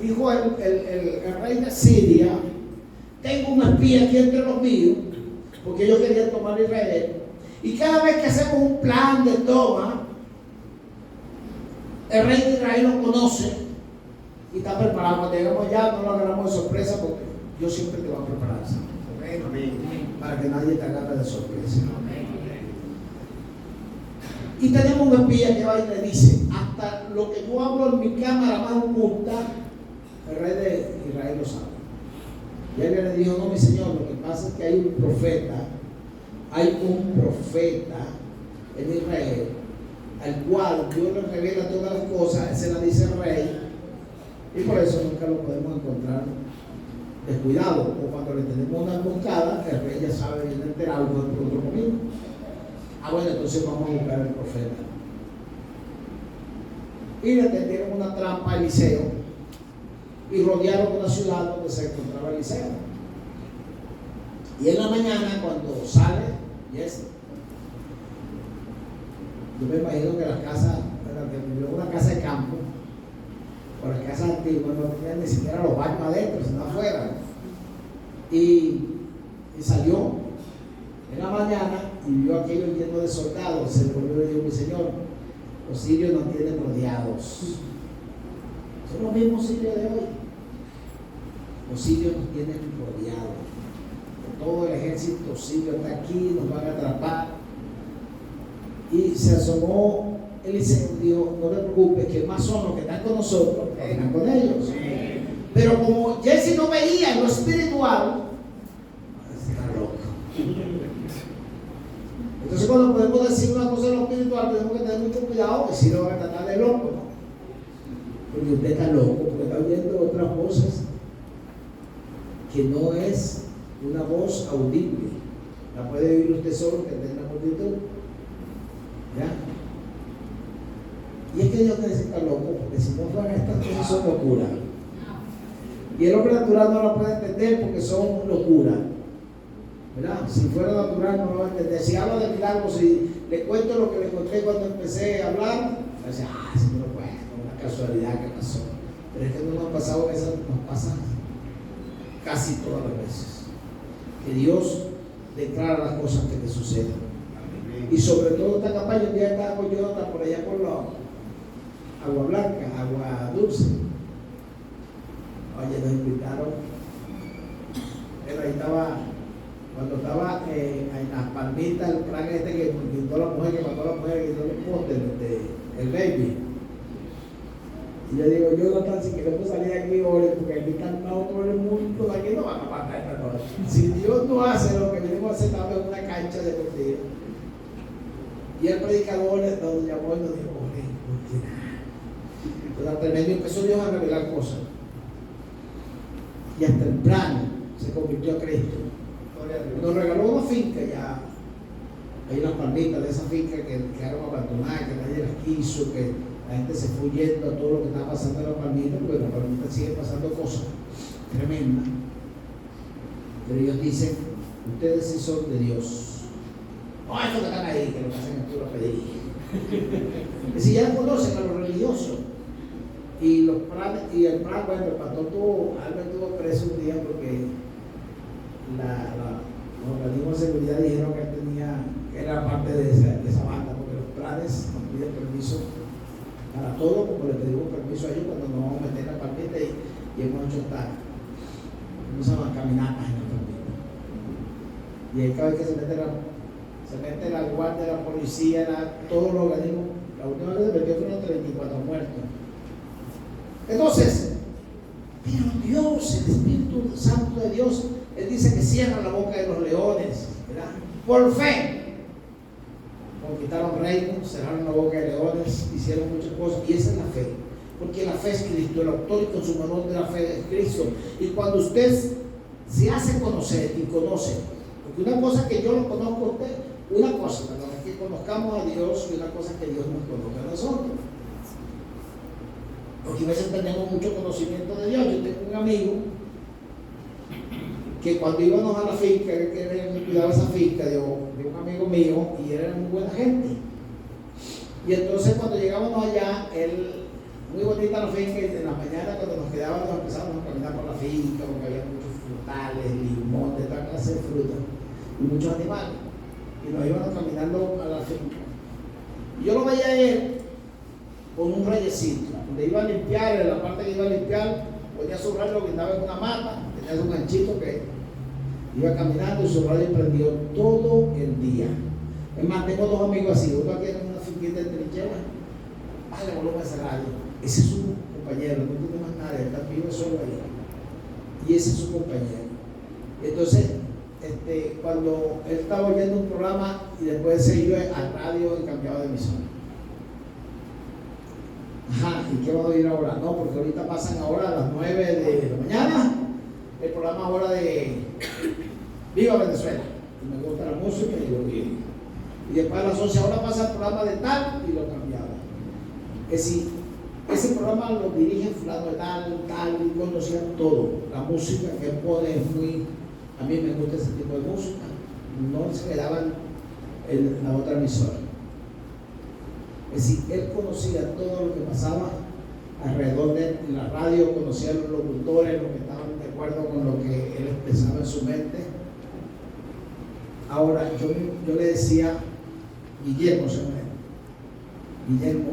dijo el rey de Siria, tengo una espía aquí entre los míos, porque ellos querían tomar Israel. Y cada vez que hacemos un plan de toma, el rey de Israel lo conoce y está preparado. Cuando llegamos allá, no lo agarramos de sorpresa, porque Dios siempre te va a preparar, ¿sabes? Para que nadie te agarre de sorpresa. Y tenemos un espía que va y le dice, hasta lo que yo hablo en mi cámara más oculta, el rey de Israel lo sabe. Y él le dijo, no, mi señor, lo que pasa es que hay un profeta en Israel, al cual Dios le revela todas las cosas, él se las dice al rey, y por eso nunca lo podemos encontrar descuidado, o cuando le tenemos una emboscada, el rey ya sabe bien enterado por otro camino. Bueno, entonces vamos a buscar al profeta. Y le tendieron una trampa a Eliseo y rodearon una ciudad donde se encontraba Eliseo. Y en la mañana, cuando sale, yo me imagino que las casas, una casa de campo, o las casas antiguas, no tenían ni siquiera los baños adentro, sino afuera. Y salió en la mañana y vio aquello lleno de soldados. Se volvió y dijo, mi señor, los sirios nos tienen rodeados. Son los mismos sirios de hoy. Los sirios nos tienen rodeados. Todo el ejército sirio está aquí, nos van a atrapar. Y se asomó Eliseo, dijo, no te preocupes, que más son los que están con nosotros, que están con ellos. Pero como Jesse no veía lo espiritual, está loco. Entonces cuando podemos decir una cosa en lo espiritual, tenemos que tener mucho cuidado, que si no van a tratar de loco, ¿no? Porque usted está loco, porque está oyendo otras voces que no es una voz audible. La puede oír usted solo, que tenga multitud. ¿Ya? Y es que Dios necesita loco, porque si no fueran estas cosas son locuras. Y el hombre natural no lo puede entender porque son locuras. ¿Verdad? Si fuera natural no lo va a entender. Si hablo de milagros, si le cuento lo que le conté cuando empecé a hablar, va a decir, sí me lo cuento, una casualidad que pasó. Pero es que no nos ha pasado eso, nos pasa casi todas las veces. Que Dios declara las cosas que te suceden. Y sobre todo esta campaña, un día estaba con Jonathan por allá por la Agua Blanca, Agua Dulce. Oye, nos invitaron. Pero ahí estaba, cuando estaba en las palmitas, el plan este que quitó la mujer, que mató a la mujer, que quitó los postes, el baby. Y yo digo, Jonathan, si queremos salir aquí hoy, porque aquí están todo el mundo, de aquí no van a matar esta noche. Si Dios no hace lo que venimos a hacer, estamos en una cancha deportiva. Y el predicador nos llamó y nos dijo, durante el medio empezó Dios a revelar cosas. Y hasta el plan se convirtió a Cristo. Nos regaló una finca ya. Hay unas palmitas de esa finca que quedaron abandonadas, que nadie las quiso, que la gente se fue yendo a todo lo que está pasando en la palmita, porque en la palmita siguen pasando cosas tremendas. Pero ellos dicen, ustedes sí son de Dios. No, estos que están ahí, que lo que hacen es pura pedrería. Y si ya conocen a los religiosos. Y los planes, y el plan, bueno, el pastor Albert estuvo preso un día porque los organismos de seguridad dijeron que él era parte de esa banda, porque los planes nos piden permiso para todo, como le pedimos permiso a ellos cuando nos vamos a meter en la palmita y hemos hecho hemos hecho caminatas en la palmita. Y ahí cada vez que se mete la guardia, la policía, todos los organismos. La última vez se metió fueron 34 muertos. Entonces, pero Dios, el Espíritu Santo de Dios, Él dice que cierra la boca de los leones, ¿verdad? Por fe. Conquistaron reinos, cerraron la boca de leones, hicieron muchas cosas, y esa es la fe. Porque la fe es Cristo, el autor y consumador de la fe es Cristo. Y cuando usted se hace conocer y conoce, porque una cosa que yo lo conozco a usted, una cosa, perdón, es que conozcamos a Dios, y una cosa es que Dios nos conozca a nosotros. Porque a veces tenemos mucho conocimiento de Dios. Yo tengo un amigo que cuando íbamos a la finca, que cuidaba esa finca de un amigo mío, y él era muy buena gente. Y entonces cuando llegábamos allá, él, muy bonita la finca, y en la mañana cuando nos quedábamos empezábamos a caminar por la finca, porque había muchos frutales, limón, de toda clase de frutas, y muchos animales. Y nos íbamos caminando a la finca. Y yo lo veía a él con un rayecito, donde iba a limpiar, en la parte que iba a limpiar, ponía su rayo que estaba en una mata, tenía un ganchito que iba caminando y su radio prendió todo el día. Es más, tengo dos amigos así, uno aquí en una finquita de trinchera, bájale volumen a ese radio. Ese es su compañero, no tiene más nadie, está vivo solo ahí. Y ese es su compañero. Entonces, cuando él estaba oyendo un programa y después se iba al radio y cambiaba de emisora. Ajá, ¿y qué vamos a oír ahora? No, porque ahorita pasan ahora a las 9 de la mañana el programa ahora de Viva Venezuela. Y me gusta la música y lo oí. Y después a las 11 ahora pasa el programa de tal y lo cambiaba. Es decir, ese programa lo dirige fulano de tal, y conocían todo. La música que él pone es muy... A mí me gusta ese tipo de música. No se quedaban en la otra emisora. Es decir, él conocía todo lo que pasaba alrededor de la radio, conocía a los locutores, los que estaban de acuerdo con lo que él expresaba en su mente. Ahora, yo le decía, Guillermo se llama él. Guillermo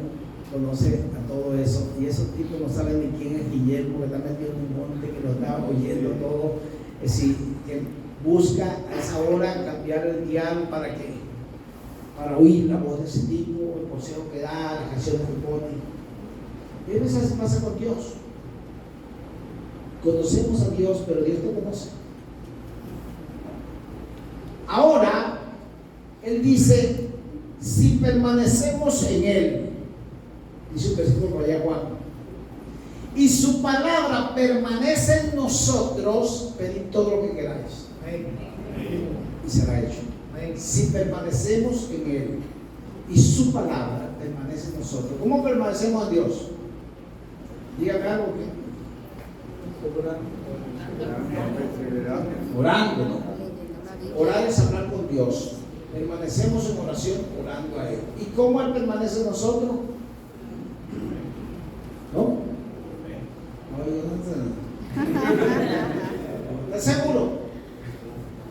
conoce a todo eso, y esos tipos no saben ni quién es Guillermo, que está metido en un monte, que lo está oyendo todo. Es decir, que busca a esa hora cambiar el dial para oír la voz de ese tipo, el consejo que da, las canciones que pone. Y a veces pasa con Dios. Conocemos a Dios, pero Dios te conoce. Ahora, Él dice, si permanecemos en Él, dice un versículo por allá, Juan, y su palabra permanece en nosotros, pedid todo lo que queráis. Y será hecho. Si permanecemos en Él y su palabra permanece en nosotros. ¿Cómo permanecemos en Dios? Dígame algo que. Orando, ¿no? Orar es hablar con Dios. Permanecemos en oración orando a Él. ¿Y cómo Él permanece en nosotros? ¿No? No, yo no entiendo. ¿Estás seguro?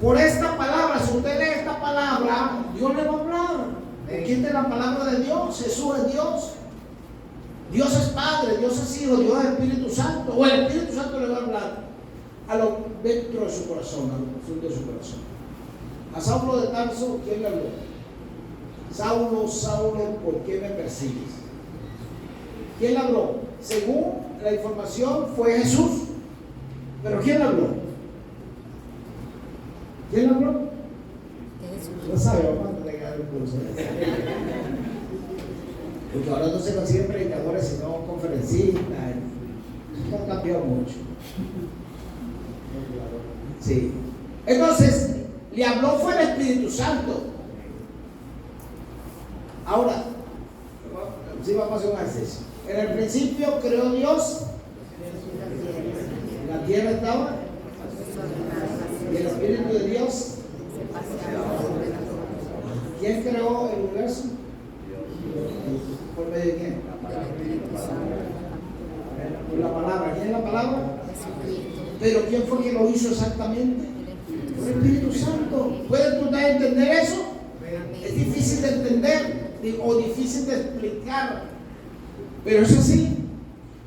Por esta palabra, si usted lee esta palabra, Dios le va a hablar. Porque esta es la palabra de Dios. Jesús es Dios. Dios es Padre, Dios es Hijo, Dios es Espíritu Santo. O el Espíritu Santo le va a hablar a lo dentro de su corazón, a lo profundo de su corazón. A Saulo de Tarso, ¿quién le habló? Saulo, Saulo, ¿por qué me persigues? ¿Quién le habló? Según la información fue Jesús. ¿Pero quién le habló? ¿Quién le habló? No sabe, vamos a entregar el curso. Porque ahora no se consiguen predicadores sino conferencistas. Esto ha cambiado mucho. Sí. Entonces, le habló fue el Espíritu Santo. Ahora, sí, vamos a hacer un ejercicio. En el principio creó Dios. La tierra estaba. Y el Espíritu de Dios. ¿Quién creó el universo? ¿Por medio de quién? Por la palabra. ¿Quién es la palabra? Pero ¿quién fue que lo hizo exactamente? El Espíritu Santo. ¿Pueden ustedes entender eso? Es difícil de entender o difícil de explicar, pero es así.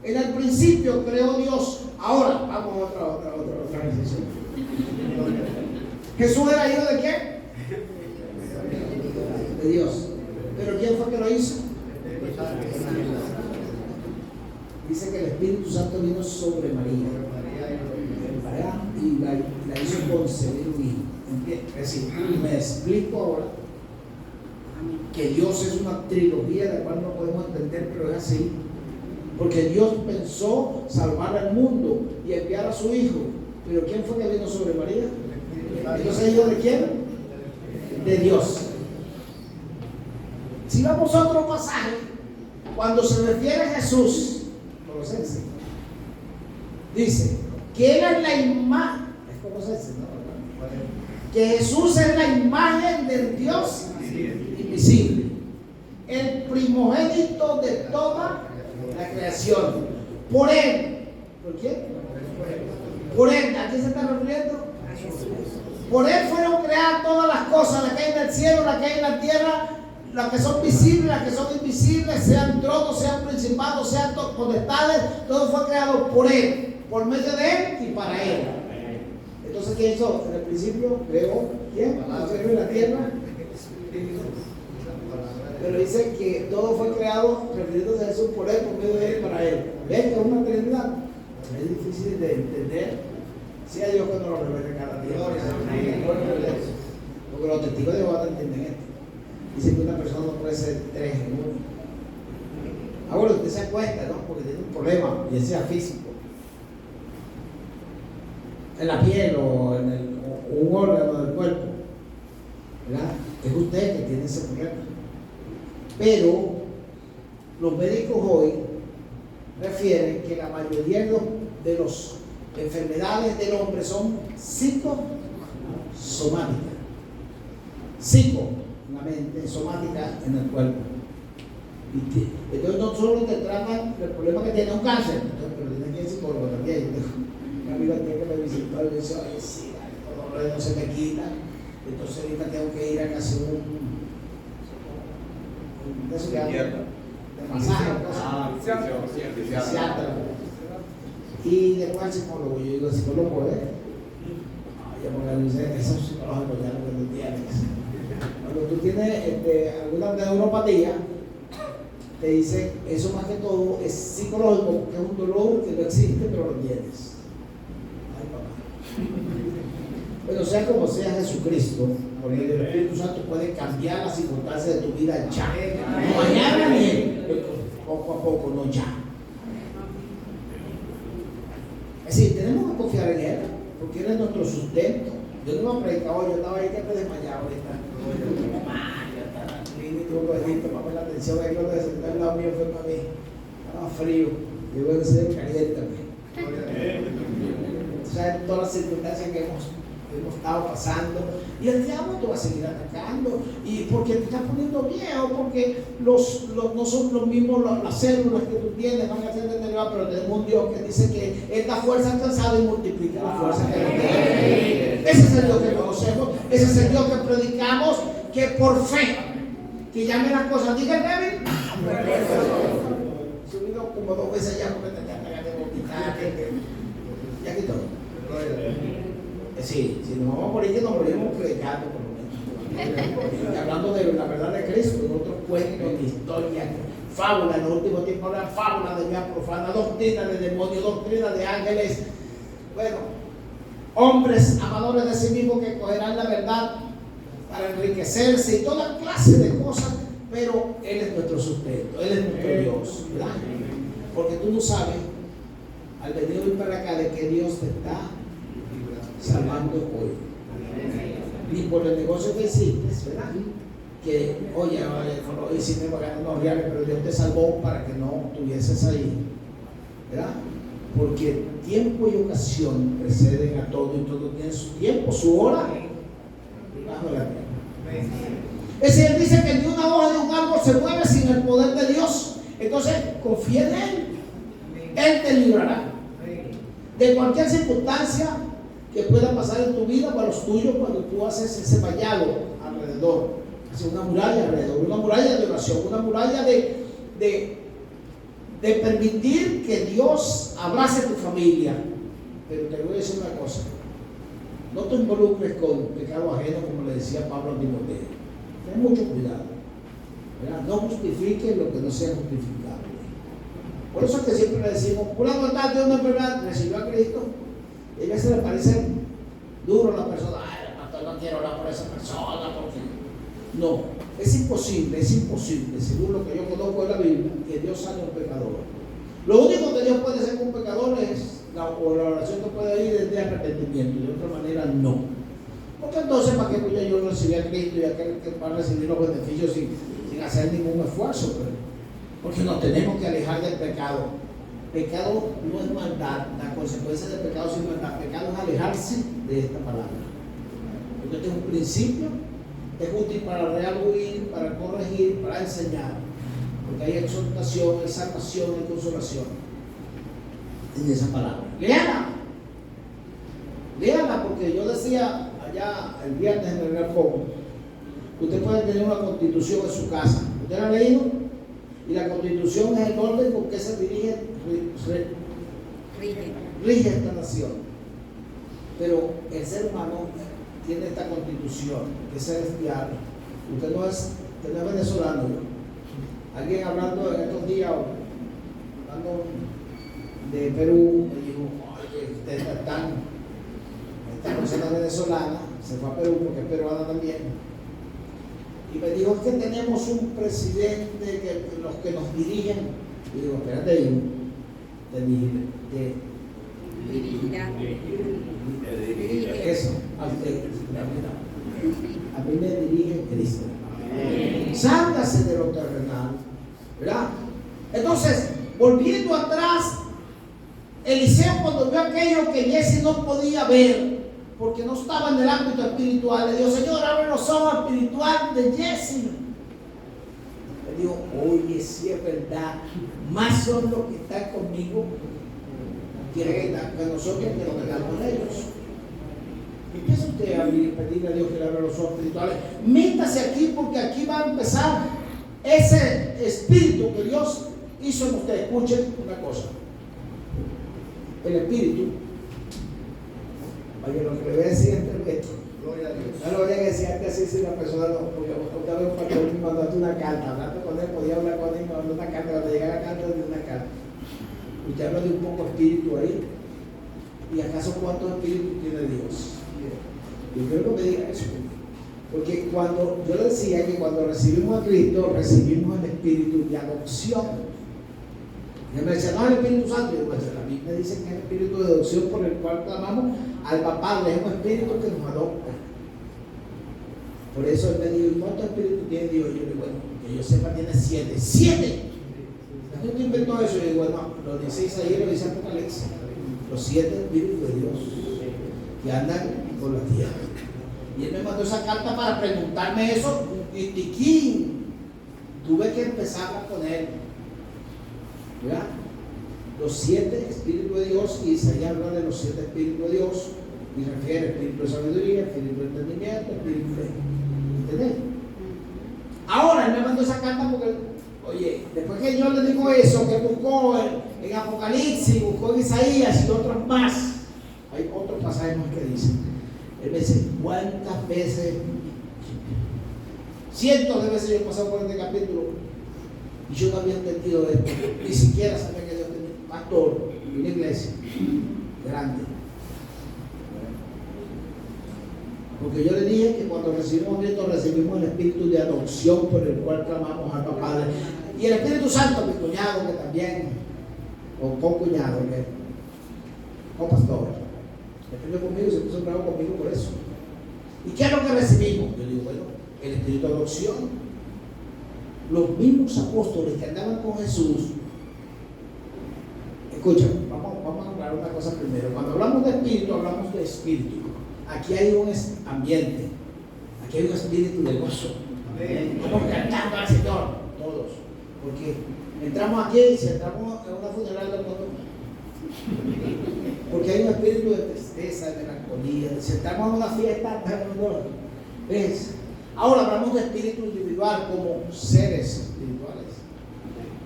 En el principio creó Dios. Ahora vamos a otra ejercicio. ¿Jesús era hijo de quién? De Dios. ¿Pero quién fue que lo hizo? Dice que el Espíritu Santo vino sobre María y la hizo concebir un hijo. Es decir, me explico ahora que Dios es una trilogía de la cual no podemos entender, pero es así. Porque Dios pensó salvar al mundo y enviar a su hijo. ¿Pero quién fue que vino sobre María? Entonces, ¿hijo de quién? De Dios. Si vamos a otro pasaje, cuando se refiere a Jesús, Colosenses, dice que Él es la imagen, es Colosenses, ¿no? Que Jesús es la imagen del Dios invisible, el primogénito de toda la creación. Por Él, ¿por quién? Por Él, ¿a quién se está refiriendo? Por Él fueron creadas todas las cosas, las que hay en el cielo, las que hay en la tierra, las que son visibles, las que son invisibles, sean tronos, sean principados, sean potestades, todo fue creado por Él, por medio de Él y para Él. Entonces, ¿quién hizo? En el principio creó, ¿quién? La tierra. Pero dice que todo fue creado refiriéndose a Jesús por Él, por medio de Él y para Él. ¿Ven que es una Trinidad? Es difícil de entender. Sí, a Dios cuando lo revela cada día. Porque los testigos de Jehová entienden esto. Dicen que una persona no puede ser tres en uno. Ahora usted se acuesta, ¿no? Porque tiene un problema, ya sea físico, en la piel o en un órgano del cuerpo, ¿verdad? Es usted que tiene ese problema. Pero los médicos hoy refieren que la mayoría de las enfermedades del hombre son psicosomáticas. Psico en la mente, somática en el cuerpo. Entonces no solo te tratan el problema que tiene un cáncer, entonces, pero tiene que ir psicólogo también. Un amigo que me visitó y me dice, ay, sí, el dolor no se me quita, entonces ahorita tengo que ir a hacer un de masaje, fisiatra. Y después el psicólogo, yo digo, el psicólogo yo me dice, esos psicólogos ya lo que tú tienes. Cuando tú tienes alguna neuropatía, te dicen, eso más que todo es psicológico, porque es un dolor que no existe, pero lo tienes. Ay, papá. Bueno, sea como sea Jesucristo, por medio del Espíritu Santo puede cambiar las circunstancias de tu vida ya. No mañana ni poco a poco, no ya. Es decir, tenemos que confiar en Él, porque Él es nuestro sustento. Yo no me he predicado, yo estaba ahí que me desmayaba ahorita. mi tuvo que para poner la atención, ahí cuando se sentó al lado mío fue para mí, estaba frío, y bueno, se caliéntame. O sea, todas las circunstancias que hemos estado pasando, y el diablo te va a seguir atacando, y porque te estás poniendo viejo, porque no son los mismos las células que tú tienes, van a ser deterioradas, pero tenemos un Dios que dice que esta fuerza alcanzada y multiplica la fuerza que tiene. Ese es el Dios que conocemos, ese es el Dios que predicamos, que por fe, que llame las cosas, diga el débil, subido como 2 veces ya porque te ganas de vomitar, ya quitó. Sí, si nos vamos a morir, que nos morimos predicando por lo menos. Y hablando de la verdad de Cristo, en otros cuentos, de historias, fábulas, en los últimos tiempos hablan fábulas de vida profana, doctrina de demonios, doctrina de ángeles. Bueno, hombres amadores de sí mismos que cogerán la verdad para enriquecerse y toda clase de cosas, pero Él es nuestro sustento, Él es nuestro Dios, ¿verdad? Porque tú no sabes, al venir hoy para acá, de que Dios te está salvando hoy. Ni por el negocio que hiciste, ¿verdad? Que, oye, hiciste pagando unos reales, pero Dios te salvó para que no estuvieses ahí, ¿verdad? Porque tiempo y ocasión preceden a todo, y todo tiene su tiempo, su hora. Bajo la tierra. Es decir, él dice que ni una hoja de un árbol se mueve sin el poder de Dios. Entonces, confía en Él. Él te librará de cualquier circunstancia que pueda pasar en tu vida o a los tuyos cuando tú haces ese vallado alrededor. Hace una muralla alrededor, una muralla de oración, una muralla de permitir que Dios abrace tu familia. Pero te voy a decir una cosa: no te involucres con pecado ajeno, como le decía Pablo a Timoteo. Ten mucho cuidado, ¿verdad? No justifiques lo que no sea justificable. Por eso es que siempre le decimos, una verdad de una enfermedad, recibió a Cristo, y a veces le parece duro a la persona, ay, el pastor no quiere orar por esa persona, porque no, es imposible, según lo que yo conozco de la Biblia, que Dios sane a un pecador. Lo único que Dios puede hacer con un pecador es, la oración que puede ir desde arrepentimiento, de otra manera no. Porque entonces, ¿para qué yo recibí a Cristo y aquel que va a recibir los beneficios sin hacer ningún esfuerzo? Porque nos tenemos que alejar del pecado. Pecado no es maldad, la consecuencia del pecado es maldad. Pecado es alejarse de esta palabra. Porque este es un principio, es útil para redarguir, para corregir, para enseñar. Porque hay exhortación, hay salvación, hay consolación en esa palabra. Léala, porque yo decía allá el viernes en el Refón, usted puede tener una constitución en su casa. ¿Usted la ha leído? Y la constitución es el orden con que se rige esta nación. Pero el ser humano tiene esta constitución que es celestial. Usted no es venezolano, ¿no? Alguien hablando en estos días, hablando de Perú, me dijo, oye, ustedes esta persona venezolana se fue a Perú porque es peruana también, y me dijo que tenemos un presidente que los que nos dirigen. Y digo, espérate, te dirige eso, a mí me dirige Cristo. Sálgase de lo terrenal, ¿verdad? Entonces, volviendo atrás, Eliseo, cuando vio aquello que Giezi no podía ver, porque no estaba en el ámbito espiritual, le dijo, Señor, abre los ojos espirituales de Giezi. Le dijo, oye, si es verdad, más son los que están conmigo que nosotros que nos están con ellos. Empieza usted a pedirle a Dios que le abra los ojos espirituales. Métase aquí, porque aquí va a empezar ese espíritu que Dios hizo en usted. Escuchen una cosa: el espíritu, oye, lo que le voy a decir es esto. Gloria a Dios. No lo voy a decir antes, así si la persona no, porque otra vez un pastor me mandó una carta, hablando con él, podía hablar con él, me mandó una carta, cuando llegara la carta, de una carta. Usted habla de un poco espíritu ahí. ¿Y acaso cuántos espíritus tiene Dios? Yo creo que me diga eso. Porque cuando yo decía que cuando recibimos a Cristo, recibimos el espíritu de adopción. Y él me decía, no, el Espíritu Santo. Y yo, pues la Biblia dice que es el espíritu de adopción por el cual clamamos al Papá, es un espíritu que nos adopta. Por eso él me dijo, ¿cuántos espíritus tiene Dios? Yo le digo, bueno, que yo sepa, tiene 7. ¡7! ¿Quién inventó eso? Yo digo, bueno, lo dice Isaías, lo dice Apocalipsis. Los 7 espíritus de Dios que andan por la tierra. Y él me mandó esa carta para preguntarme eso. Y tiquín, tuve que empezar a poner, ¿verdad? Los 7 espíritus de Dios. Y Isaías habla de los 7 espíritus de Dios. Y refiere espíritu de sabiduría, espíritu de entendimiento, espíritu de... ¿Entendés? Ahora él me mandó esa carta porque, oye, después que yo le digo eso, que buscó en Apocalipsis, buscó en Isaías y otros más, hay otros pasajes más que dicen. Él me dice, ¿cuántas veces? Cientos de veces yo he pasado por este capítulo y yo no había entendido esto, ni siquiera sabía que Dios tenía un pastor y una iglesia grande. Porque yo le dije que cuando recibimos a Cristo recibimos el espíritu de adopción por el cual clamamos al Padre. Y el Espíritu Santo, mi cuñado, que también, o con-cuñado, que co-pastor, estuvo conmigo y se puso bravo conmigo por eso. ¿Y qué es lo que recibimos? Yo digo, bueno, el espíritu de adopción. Los mismos apóstoles que andaban con Jesús. Escucha, vamos a hablar una cosa primero. Cuando hablamos de espíritu, hablamos de espíritu. Aquí hay un ambiente, aquí hay un espíritu de gozo. Estamos cantando al Señor, todos. Porque entramos aquí y si entramos en una funeraria del mundo, porque hay un espíritu de tristeza, de melancolía. Si entramos en una fiesta, ¿ves? Ahora hablamos de espíritu individual como seres espirituales.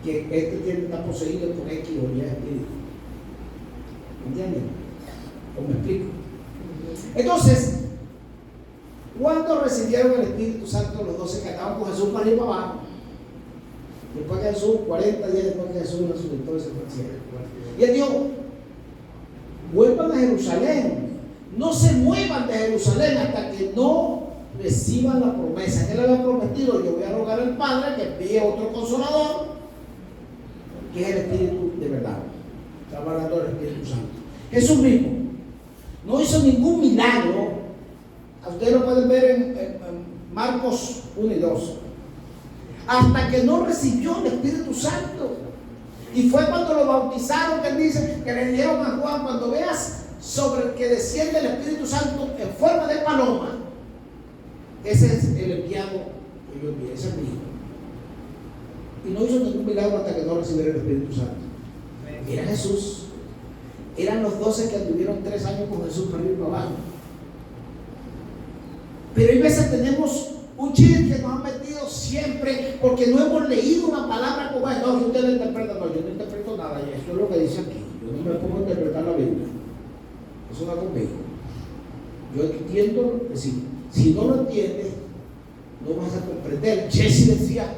Que este está poseído por X o Y espíritu. ¿Entienden? ¿Cómo me explico? Entonces, ¿cuándo recibieron el Espíritu Santo los 12 que andaban con Jesús para ir para abajo? Después que Jesús, 40 días después que Jesús resucitó y se fue al cielo. Y él dijo, vuelvan a Jerusalén, no se muevan de Jerusalén hasta que no reciban la promesa. Él había prometido, yo voy a rogar al Padre que envíe otro consolador, que es el Espíritu de verdad. Estaba hablando del Espíritu Santo. Jesús mismo no hizo ningún milagro. Ustedes lo pueden ver en Marcos 1 y 2. Hasta que no recibió el Espíritu Santo. Y fue cuando lo bautizaron que él dice, que le dijeron a Juan, cuando veas sobre el que desciende el Espíritu Santo en forma de paloma, ese es el enviado que yo envié, ese es mi hijo. Y no hizo ningún milagro hasta que no recibiera el Espíritu Santo. Era Jesús. Eran los 12 que anduvieron 3 años con Jesús para ir para abajo. Pero hay veces tenemos un chip que nos han metido siempre porque no hemos leído una palabra como esta. No, usted lo interpreta, no, yo no interpreto nada. Y esto es lo que dice aquí. Yo no me pongo a interpretar la Biblia. Eso va conmigo. Yo entiendo que si no lo entiendes, no vas a comprender. Jesse decía,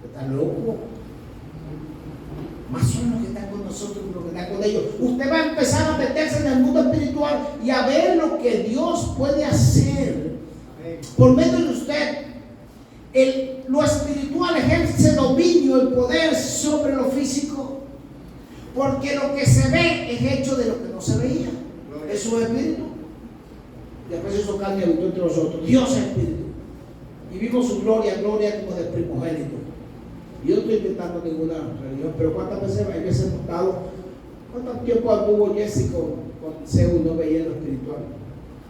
está loco. Más son los que están con nosotros que los que están con ellos. Usted va a empezar a meterse en el mundo espiritual y a ver lo que Dios puede hacer por medio de usted. Lo espiritual ejerce dominio, el poder sobre lo físico, porque lo que se ve es hecho de lo que no se veía. Eso es espíritu. Después hizo carne y habitó entre nosotros. Dios es espíritu. Y vimos su gloria como del primogénito. Yo no estoy intentando ninguna religión, pero ¿cuántas veces hay veces hemos estado? ¿Cuánto tiempo anduvo Jesse con Zeus no veía lo espiritual?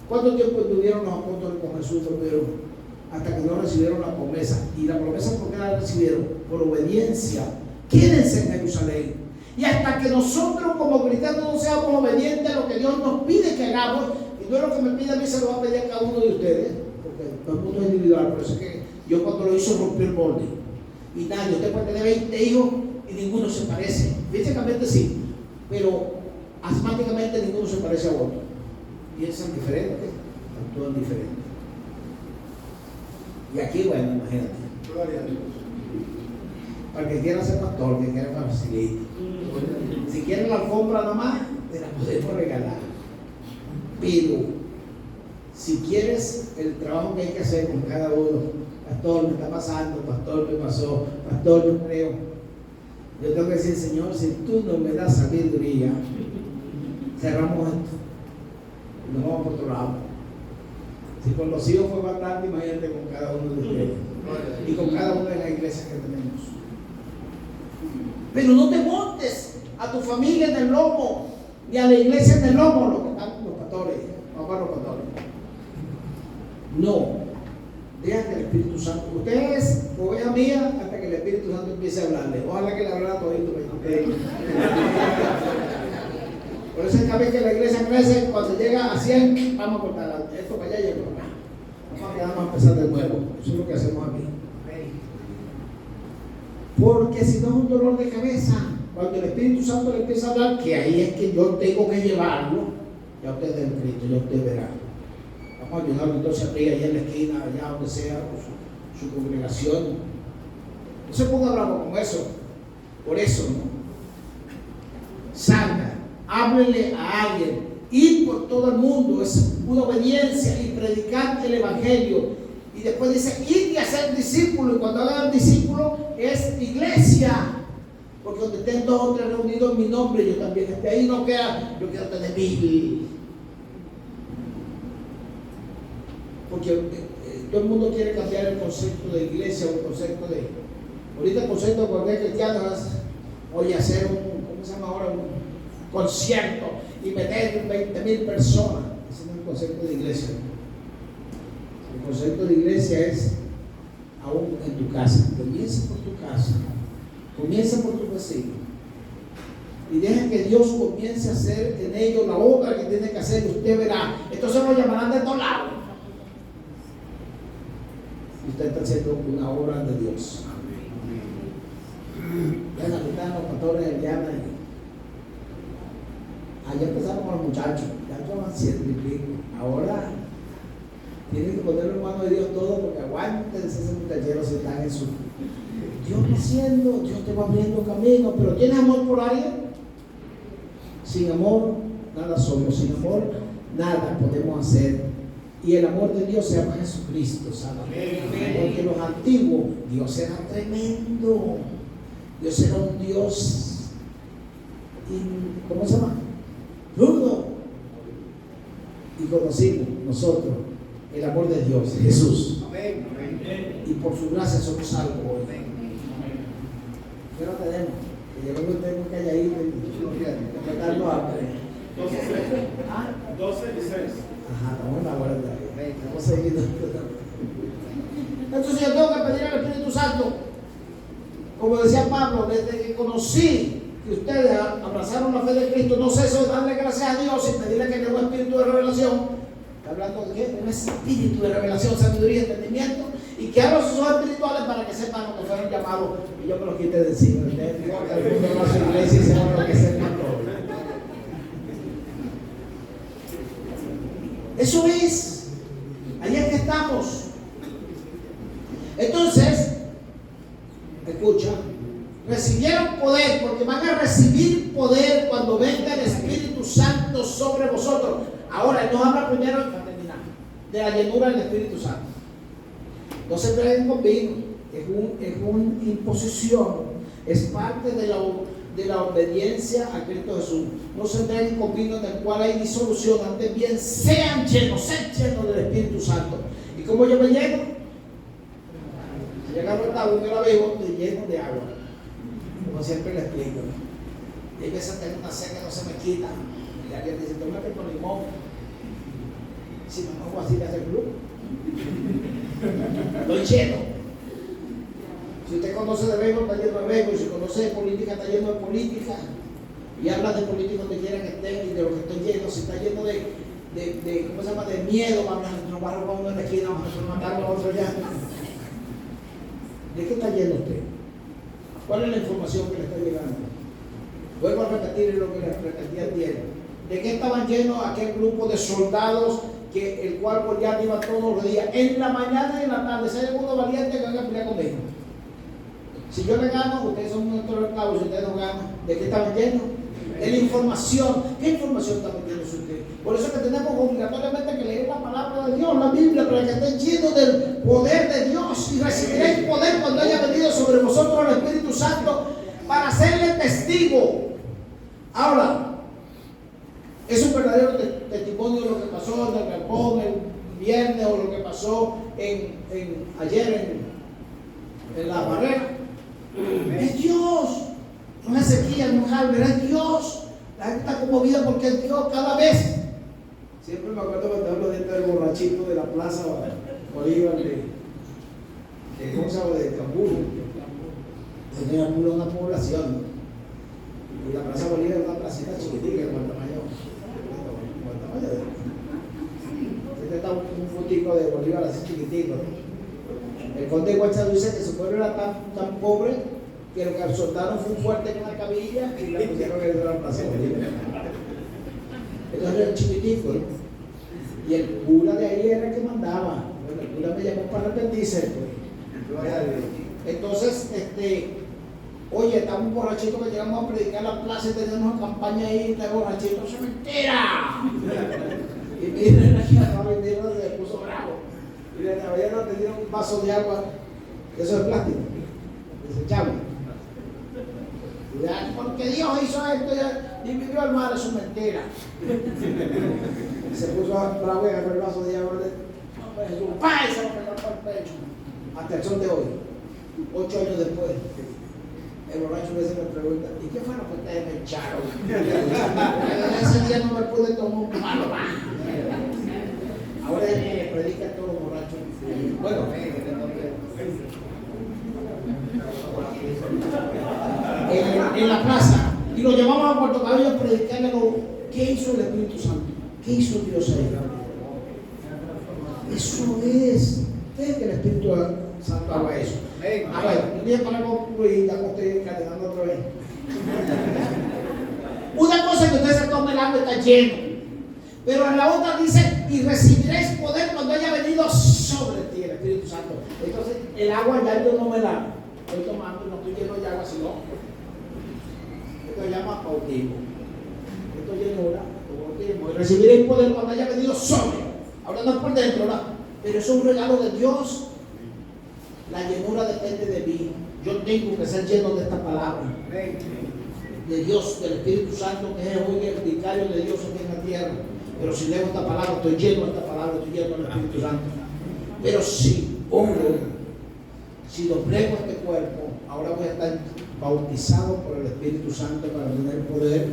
¿Cuánto tiempo estuvieron los apóstoles con Jesús hasta que no recibieron la promesa? Y la promesa, ¿por qué la recibieron? Por obediencia. Quédense en Jerusalén. Y hasta que nosotros como cristianos no seamos obedientes a lo que Dios nos pide que hagamos, y no es lo que me pide a mí, se lo va a pedir a cada uno de ustedes, porque todo el mundo es individual. Por eso es que yo cuando lo hizo rompió el molde. Y nadie, usted puede tener 20 hijos y ninguno se parece. Físicamente sí, pero asmáticamente ninguno se parece a otro. Piensan diferente, actúan diferente. Y aquí, bueno, imagínate. Gloria a Dios. Para el que quiera ser pastor, que quiera facilitar. Si quieren la alfombra nada más, te la podemos regalar. Pero si quieres el trabajo que hay que hacer con cada uno, pastor, me está pasando, pastor, me pasó, pastor, yo creo. Yo tengo que decir, Señor, si tú no me das sabiduría, cerramos esto y nos vamos por otro lado. Si con los hijos fue bastante, imagínate con cada uno de ustedes. Y con cada una de las iglesias que tenemos. Pero no te montes a tu familia en el lomo, ni a la iglesia en el lomo, lo que están los pastores, papá los pastores. No, deja que el Espíritu Santo, usted es oveja mía hasta que el Espíritu Santo empiece a hablarle. Ojalá que le hablara todito. Por eso cada vez que la iglesia crece, cuando llega a 100, vamos a cortar esto para allá y esto para acá. Vamos a quedarnos a empezar de nuevo. Eso es lo que hacemos aquí. Porque si no es un dolor de cabeza, cuando el Espíritu Santo le empieza a hablar, que ahí es que yo tengo que llevarlo, ya usted es del Cristo, ya usted verá. Vamos a ayudarlo entonces a abrir allá en la esquina, allá donde sea, su congregación. No se ponga bravo con eso. Por eso, ¿no? Salga, háblele a alguien, ir por todo el mundo, es una obediencia y predicar el Evangelio. Y después dice, ir y hacer discípulos. Y cuando hagan discípulos es iglesia. Porque donde estén 2 o 3 reunidos en mi nombre, yo también esté ahí. No queda, yo quiero tener 1000. Porque todo el mundo quiere cambiar el concepto de iglesia o el concepto de... Ahorita el concepto de comunidad cristiana es, oye, hacer ¿cómo se llama ahora? Un concierto y meter 20,000 personas. Ese no es el concepto de iglesia. El concepto de iglesia es aún en tu casa. Comienza por tu casa. Comienza por tu vecino. Y deja que Dios comience a hacer en ellos la obra que tiene que hacer. Usted verá. Entonces lo llamarán de todos lados. Y usted está haciendo una obra de Dios. Ya la mitad de los pastores del Diana. Allá empezamos con los muchachos. Ya llevan 100 y pico. Ahora tienen que ponerlo en manos de Dios todo, porque aguántense ese muchachero si están en su... Dios va haciendo, Dios te va abriendo camino, pero ¿tienes amor por alguien? Sin amor, nada somos. Sin amor, nada podemos hacer. Y el amor de Dios se llama Jesucristo, ¿sabes? Porque los antiguos, Dios era tremendo. Dios era un Dios, ¿cómo se llama? Rudo. Y conocimos nosotros el amor de Dios, Jesús. Amén. Y por su gracia somos salvos hoy. ¿Qué no tenemos? Que yo no tengo calladito y tratarlo hambre. 12 y 6. Ajá, estamos en la hora de ahí. Estamos seguidos. Entonces yo tengo que pedir al Espíritu Santo, como decía Pablo, desde que conocí que ustedes abrazaron la fe de Cristo, no ceso de darle gracias a Dios y pedirle que le dé un espíritu de revelación. Hablando de qué? Un espíritu de revelación, sabiduría y entendimiento, y que abra sus ojos espirituales para que sepan lo que fueron llamados, y yo me lo quite de encima. El mundo no hace iglesia y se va a lo que se mandó. Eso es, ahí es que estamos. Entonces, escucha, recibieron poder, porque van a recibir poder cuando venga el Espíritu Santo sobre vosotros. Ahora, Él nos habla primero, para terminar, de la llenura del Espíritu Santo. No se traen con vino, es una imposición, es parte de la obediencia a Cristo Jesús. No se traen con vino en el cual hay disolución, antes bien sean llenos del Espíritu Santo. ¿Y cómo yo me lleno? Llega a tabú que la veo, te lleno de agua, como siempre le explico. Y hay veces tengo una sed que no se me quita. Y alguien dice, tómate con limón. Si me pongo así, me hace club. Estoy lleno. Si usted conoce de béisbol, está lleno de béisbol. Si conoce de política, está lleno de política. Y habla de políticos donde quiera que estén y de lo que estoy lleno. Si está lleno de ¿cómo se llama? De miedo, vamos a robar uno en la esquina, vamos a matarlo a otro allá. ¿De qué está lleno usted? ¿Cuál es la información que le está llegando? Vuelvo a repetir lo que le repetí ayer. ¿De qué estaban llenos aquel grupo de soldados el cual Goliat iba todos los días? En la mañana y en la tarde. Si hay alguno valiente que venga a pelear conmigo. Si yo le gano, ustedes son nuestros esclavos. Si ustedes no ganan, ¿de qué estaban llenos? De la información. ¿Qué información estaban llenos ustedes? Por eso que tenemos obligatoriamente que leer la palabra de Dios, la Biblia, para que estén llenos del poder de Dios. Y recibiréis poder cuando haya venido sobre vosotros el Espíritu Santo para hacerle testigo. Ahora, es un verdadero testimonio de lo que pasó en el galpón, el viernes o lo que pasó ayer en la barrera. Es Dios. No es Ezequiel, no es Albert, es Dios. La gente está conmovida porque es Dios cada vez. Siempre me acuerdo cuando hablo de este borrachito de la plaza Bolívar ¿cómo se llama? De Cambulo. Tenía Cambulo una población. Y la plaza Bolívar es una placita chiquitita en Guantamayo. Este está un fotico de Bolívar así chiquitito. El conde de Guacha dice que su pueblo era tan pobre que lo que soltaron fue un fuerte con la cabilla y la pusieron en la plaza Bolívar. Entonces era chiquitico, ¿no? Y el cura de ahí era el que mandaba. Bueno, el cura me llamó para arrepentirse. Entonces, oye, estaba un borrachito que llegamos a predicar la plaza y teníamos una campaña ahí de borrachito, ¡eso es mentira! Y miren, la se puso bravo. Y le caballero tenía un vaso de agua, eso es plástico, desechable. Ya, porque Dios hizo esto y vivió al mar, eso es mentira. Se puso bravo y agarró el vaso de agua de Jesús, ¡pah! Y se lo pegó por el pecho. Hasta el sol de hoy, 8 años después. El borracho a veces me pregunta, ¿y qué fue lo que ustedes me echaron? Ese día no me pude tomar un palo más. Ahora es que le predica a todos los borrachos. Bueno, en la plaza, y lo llevamos a Puerto Cabello a predicarle qué hizo el Espíritu Santo, qué hizo Dios ahí. Eso es que el Espíritu Santo haga eso. Bueno, yo voy a parar con Luis, ya me estoy encadenando otra vez. Una cosa es que usted se tome el agua y está lleno, pero en la otra dice, y recibiréis poder cuando haya venido sobre ti el Espíritu Santo. Entonces, el agua ya yo no me la estoy tomando, no estoy lleno de agua, sino esto se llama bautismo. Esto es llenura, bautismo. Y recibiréis poder cuando haya venido sobre. Ahora no es por dentro, ¿verdad? Pero eso es un regalo de Dios. La llenura depende de mí. Yo tengo que ser lleno de esta palabra. De Dios, del Espíritu Santo, que es hoy el vicario de Dios aquí en la tierra. Pero si leo esta palabra, estoy lleno de esta palabra, estoy lleno del Espíritu Santo. Pero si si doblego este cuerpo, ahora voy a estar bautizado por el Espíritu Santo para tener poder,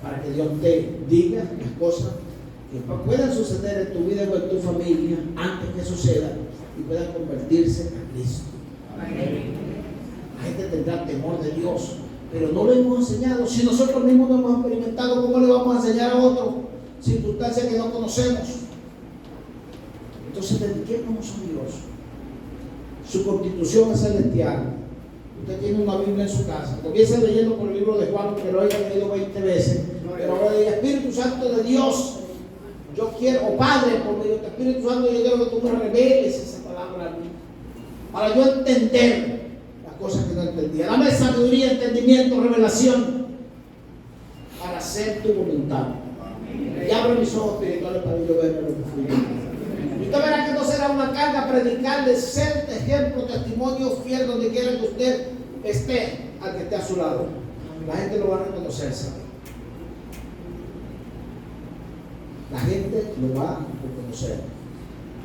para que Dios te diga las cosas que puedan suceder en tu vida o en tu familia antes que suceda y puedan convertirse a Cristo. La gente tendrá temor de Dios, pero no lo hemos enseñado. Si nosotros mismos no hemos experimentado, ¿cómo le vamos a enseñar a otros circunstancias que no conocemos? Entonces dediquémonos a Dios. Su constitución es celestial. Usted tiene una Biblia en su casa. Comienza leyendo por el libro de Juan, que lo haya leído 20 veces. Pero ahora diga, Espíritu Santo de Dios, yo quiero, o Padre, por medio del Espíritu Santo, yo quiero que tú me reveles esa palabra a mí, para yo entender las cosas que no entendía. Dame sabiduría, entendimiento, revelación, para hacer tu voluntad. Y abre mis ojos espirituales para yo ver lo que fui. Y usted verá que no será una carga predicarle, ser ejemplo, testimonio fiel donde quiera que usted esté, al que esté a su lado. La gente lo va a reconocer, ¿sabe? La gente lo va a reconocer.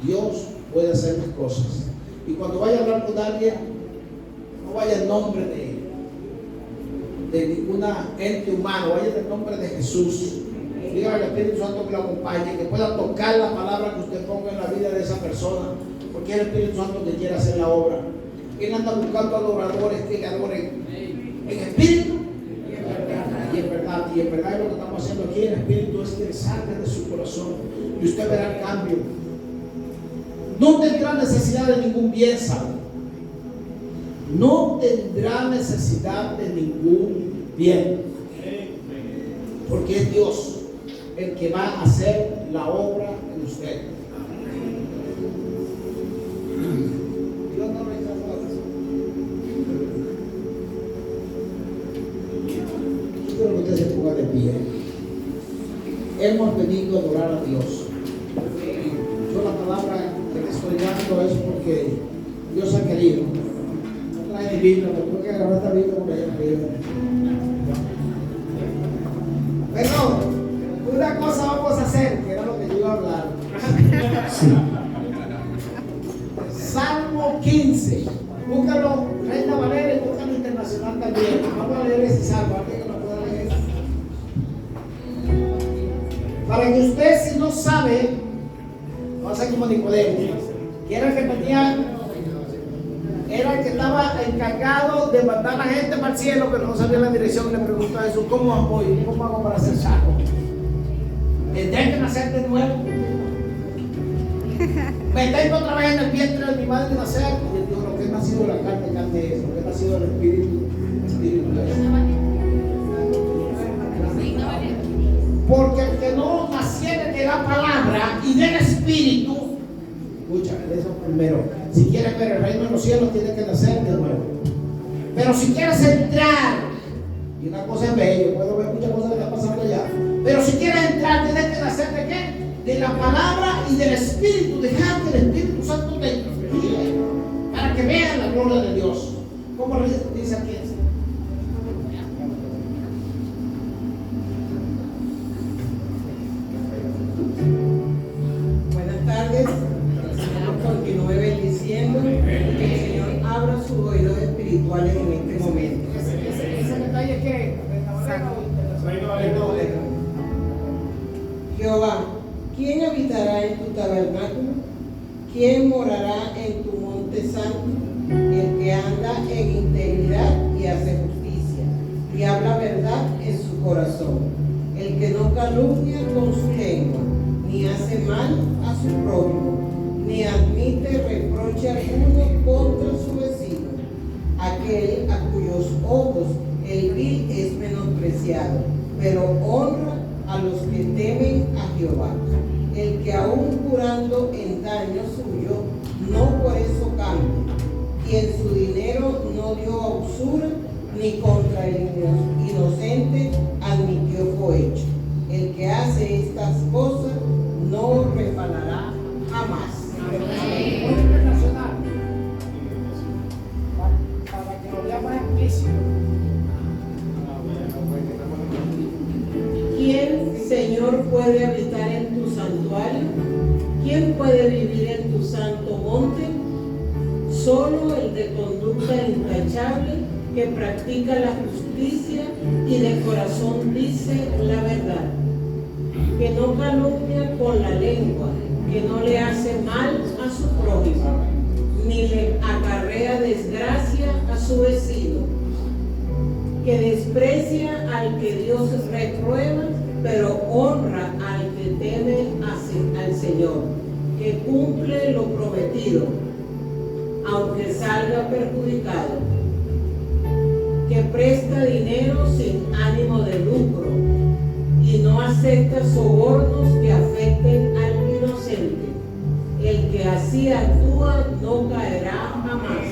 Dios puede hacer las cosas. Y cuando vaya a hablar con alguien, no vaya en nombre de ninguna ente humano, vaya en el nombre de Jesús. Dígale al Espíritu Santo que lo acompañe, que pueda tocar la palabra que usted ponga en la vida de esa persona, porque es el Espíritu Santo que quiere hacer la obra. Él anda buscando adoradores que adoren en espíritu y en verdad. Y en verdad lo que estamos haciendo aquí en espíritu es que salga de su corazón y usted verá el cambio. No tendrá necesidad de ningún bien, ¿sabe? No tendrá necesidad de ningún bien, porque es Dios el que va a hacer la obra en usted. Dios no rechaza eso. Yo quiero que usted se ponga de pie. Hemos venido a adorar a Dios. Yo la palabra que le estoy dando es porque Dios ha querido. No trae mi Biblia, pero tengo que agarrar esta Biblia por allá arriba. Pero una cosa vamos a hacer, que era lo que yo iba a hablar. Sí. para que usted, si no sabe, va a ser como Nicodemo, que era el que tenía, era el que estaba encargado de mandar a la gente para el cielo, pero no sabía la dirección. Y le preguntó a Jesús: ¿cómo voy? ¿Cómo hago para ser salvo? ¿Tendré que nacer de nuevo? ¿Me tengo otra vez en el vientre de mi madre de nacer? Y él dijo: lo que he nacido de la carne, carne es; lo que he nacido del espíritu, espíritu es. Porque el que no naciere de la palabra y del espíritu, escucha, eso primero, si quieres ver el reino de los cielos, tienes que nacer de nuevo. Pero si quieres entrar, y una cosa es bello, puedo ver muchas cosas que están pasando allá, pero si quieres entrar, tienes que nacer de qué? De la palabra y del espíritu. Dejar que el Espíritu Santo te guíe para que vean la gloria de Dios. ¿Cómo dice aquí? Buenas tardes. Continúe bendiciendo, que el Señor abra sus oídos espirituales en este momento. Ese detalle es que Jehová, ¿quién habitará en tu tabernáculo? ¿Quién morará en tu monte santo? El que anda en integridad y hace justicia, y habla verdad en su corazón. El que no calumnia con su lengua, ni hace mal a su prójimo, ni admite reproche alguno contra su vecino. Aquel a cuyos ojos el vil es menospreciado, pero honra a los que temen a Jehová. El que aún curando en daño suyo, no por eso cambia, y en su dinero no dio a usura, ni contra el inocente admitió cohecho. El que hace estas cosas no resbalará jamás. internacional, para que lo vea más explícito. ¿Quién, Señor, puede habitar en tu santuario? ¿Quién puede vivir en tu santo monte? Solo el de conducta intachable, que practica la justicia y de corazón dice la verdad, que no calumnia con la lengua, que no le hace mal a su prójimo, ni le acarrea desgracia a su vecino, que desprecia al que Dios reprueba, pero honra al que teme al Señor, que cumple lo prometido, aunque salga perjudicado, que presta dinero sin ánimo de lucro y no acepta sobornos que afecten al inocente. El que así actúa no caerá jamás.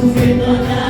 sufriendo acá.